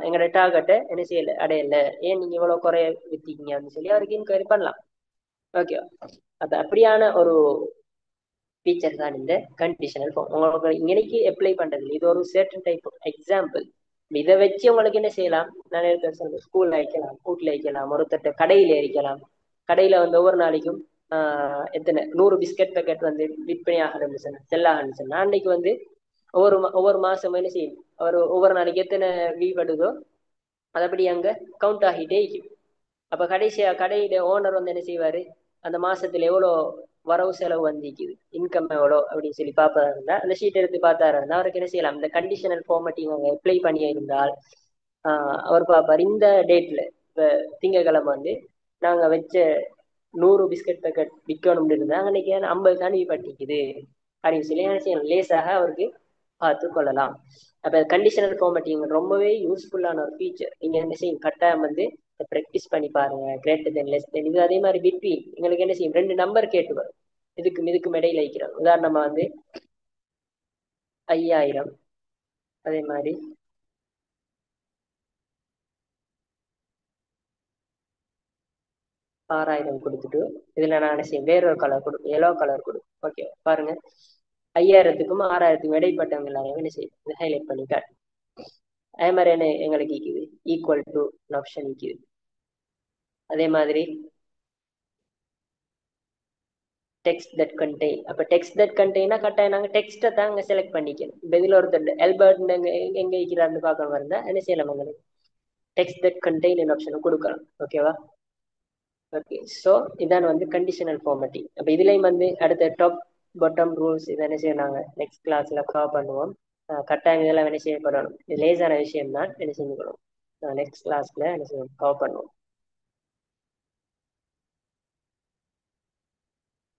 A: எங்களோட டார்கெட்டை என்ன செய்யல அடையல, ஏன் நீங்க இவ்வளவு குறைய வித்தீங்க அப்படின்னு சொல்லி அவருக்கு இன்கொயரி பண்ணலாம். ஓகே, அது அப்படியான ஒரு ஃபீச்சர் தான் இந்த கண்டிஷனல் ஃபார்ம். உங்களுக்கு இன்னைக்கு அப்ளை பண்றது இது ஒரு சர்டன் டைப் ஆஃப் எக்ஸாம்பிள். இதை வச்சு உங்களுக்கு என்ன செய்யலாம், நிறைய பேர் சொல்றேன், ஸ்கூல்ல வைக்கலாம், வீட்டுல வைக்கலாம், ஒருத்தட்ட கடையில வைக்கலாம். கடையில வந்து ஒவ்வொரு நாளைக்கும் எத்தனை 100 பிஸ்கட் பேக்கெட் வந்து விற்பனை ஆகணும்னு சொன்னா, செல் ஆகணும்னு சொன்னா, அன்னைக்கு வந்து ஒவ்வொரு மாசம் என்ன செய்யும், ஒவ்வொரு நாளைக்கு எத்தனை வீடுதோ அதபடி அங்க கவுண்ட் ஆகிட்டே இருக்கும். அப்ப கடைசியா கடையில ஓனர் வந்து என்ன செய்வாரு, அந்த மாசத்துல எவ்வளோ வரவு செலவு வந்திக்குது, இன்கம் எவ்வளோ அப்படின்னு சொல்லி பார்ப்பதா இருந்தா அந்த ஷீட் எடுத்து பார்த்தாரு இருந்தா அவருக்கு என்ன செய்யலாம், இந்த கண்டிஷனல் ஃபார்மேட்டிங் அவங்க அப்ளை பண்ணி இருந்தால் அவர் பார்ப்பார், இந்த டேட்ல இப்ப திங்கக்கிழமை வந்து நாங்க வச்ச 100 பிஸ்கட் பேக்கெட் விற்கணும்னு இருந்தா அன்னைக்கு 50 தான் பட்டிக்குது அப்படின்னு சொல்லி என்ன செய்யலாம், லேசாக அவருக்கு பார்த்து கொள்ளலாம். அப்ப கண்டிஷனல் ஃபார்மேட்டிங் ரொம்பவே யூஸ்ஃபுல்லான ஒரு ஃபீச்சர். நீங்க என்ன செய்யும், கட்டாயம் வந்து ப்ராக்டிஸ் பண்ணி பாருங்க. கிரேட்டர் தென் லெஸ் தென் இது அதே மாதிரி பிட்வீன் எங்களுக்கு என்ன செய்யும், 2 நம்பர் கேட்டு வரும், இதுக்கும் இடையில வைக்கிறோம். உதாரணமா வந்து 5000, அதே மாதிரி 6000 கொடுத்துட்டு இதுல நான் என்ன செய்யும், வேற ஒரு கலர் கொடுக்கும், எல்லோ கலர் கொடுக்கும். ஓகே பாருங்க, 5000க்கும் 6000க்கும் இடைப்பட்டவங்க எல்லாரும் என்ன செய்யும் ஹைலைட் பண்ணி காட்டு. அதே மாதிரி என்ன எங்களுக்கு இருக்குது, ஈக்குவல் டு ஆப்ஷன் இருக்குது. அதே மாதிரி டெக்ஸ்ட் தட் கண்டெயின், அப்ப டெக்ஸ்ட் தட் கண்டெய்னா கட்டாயம் நாங்க டெக்ஸ்ட்டை தான் அங்க செலக்ட் பண்ணிக்கணும். இப்ப இதுல ஒருத்தர் ஆல்பர்ட் எங்க இருக்கிறாருன்னு பார்க்க இருந்தா என்ன செய்யலாம், உங்களுக்கு டெக்ஸ்ட் தட் கண்டெயின் ஆப்ஷன் கொடுக்கலாம். ஓகேவா? ஓகே, ஸோ இதான் வந்து கண்டிஷனல் ஃபார்மேட்டிங். அப்ப இதுலயும் வந்து அடுத்த டாப் பாட்டம் ரூல்ஸ் இதை என்ன செய்யறாங்க நெக்ஸ்ட் கிளாஸ்ல கவர் பண்ணுவோம். கட்டாயம் இதெல்லாம் என்ன செய்யப்படணும், இது லேசான விஷயம் தான், என்ன செஞ்சுக்கணும் நெக்ஸ்ட் கிளாஸ்ல என்ன செய்யணும் கவர் பண்ணுவோம்.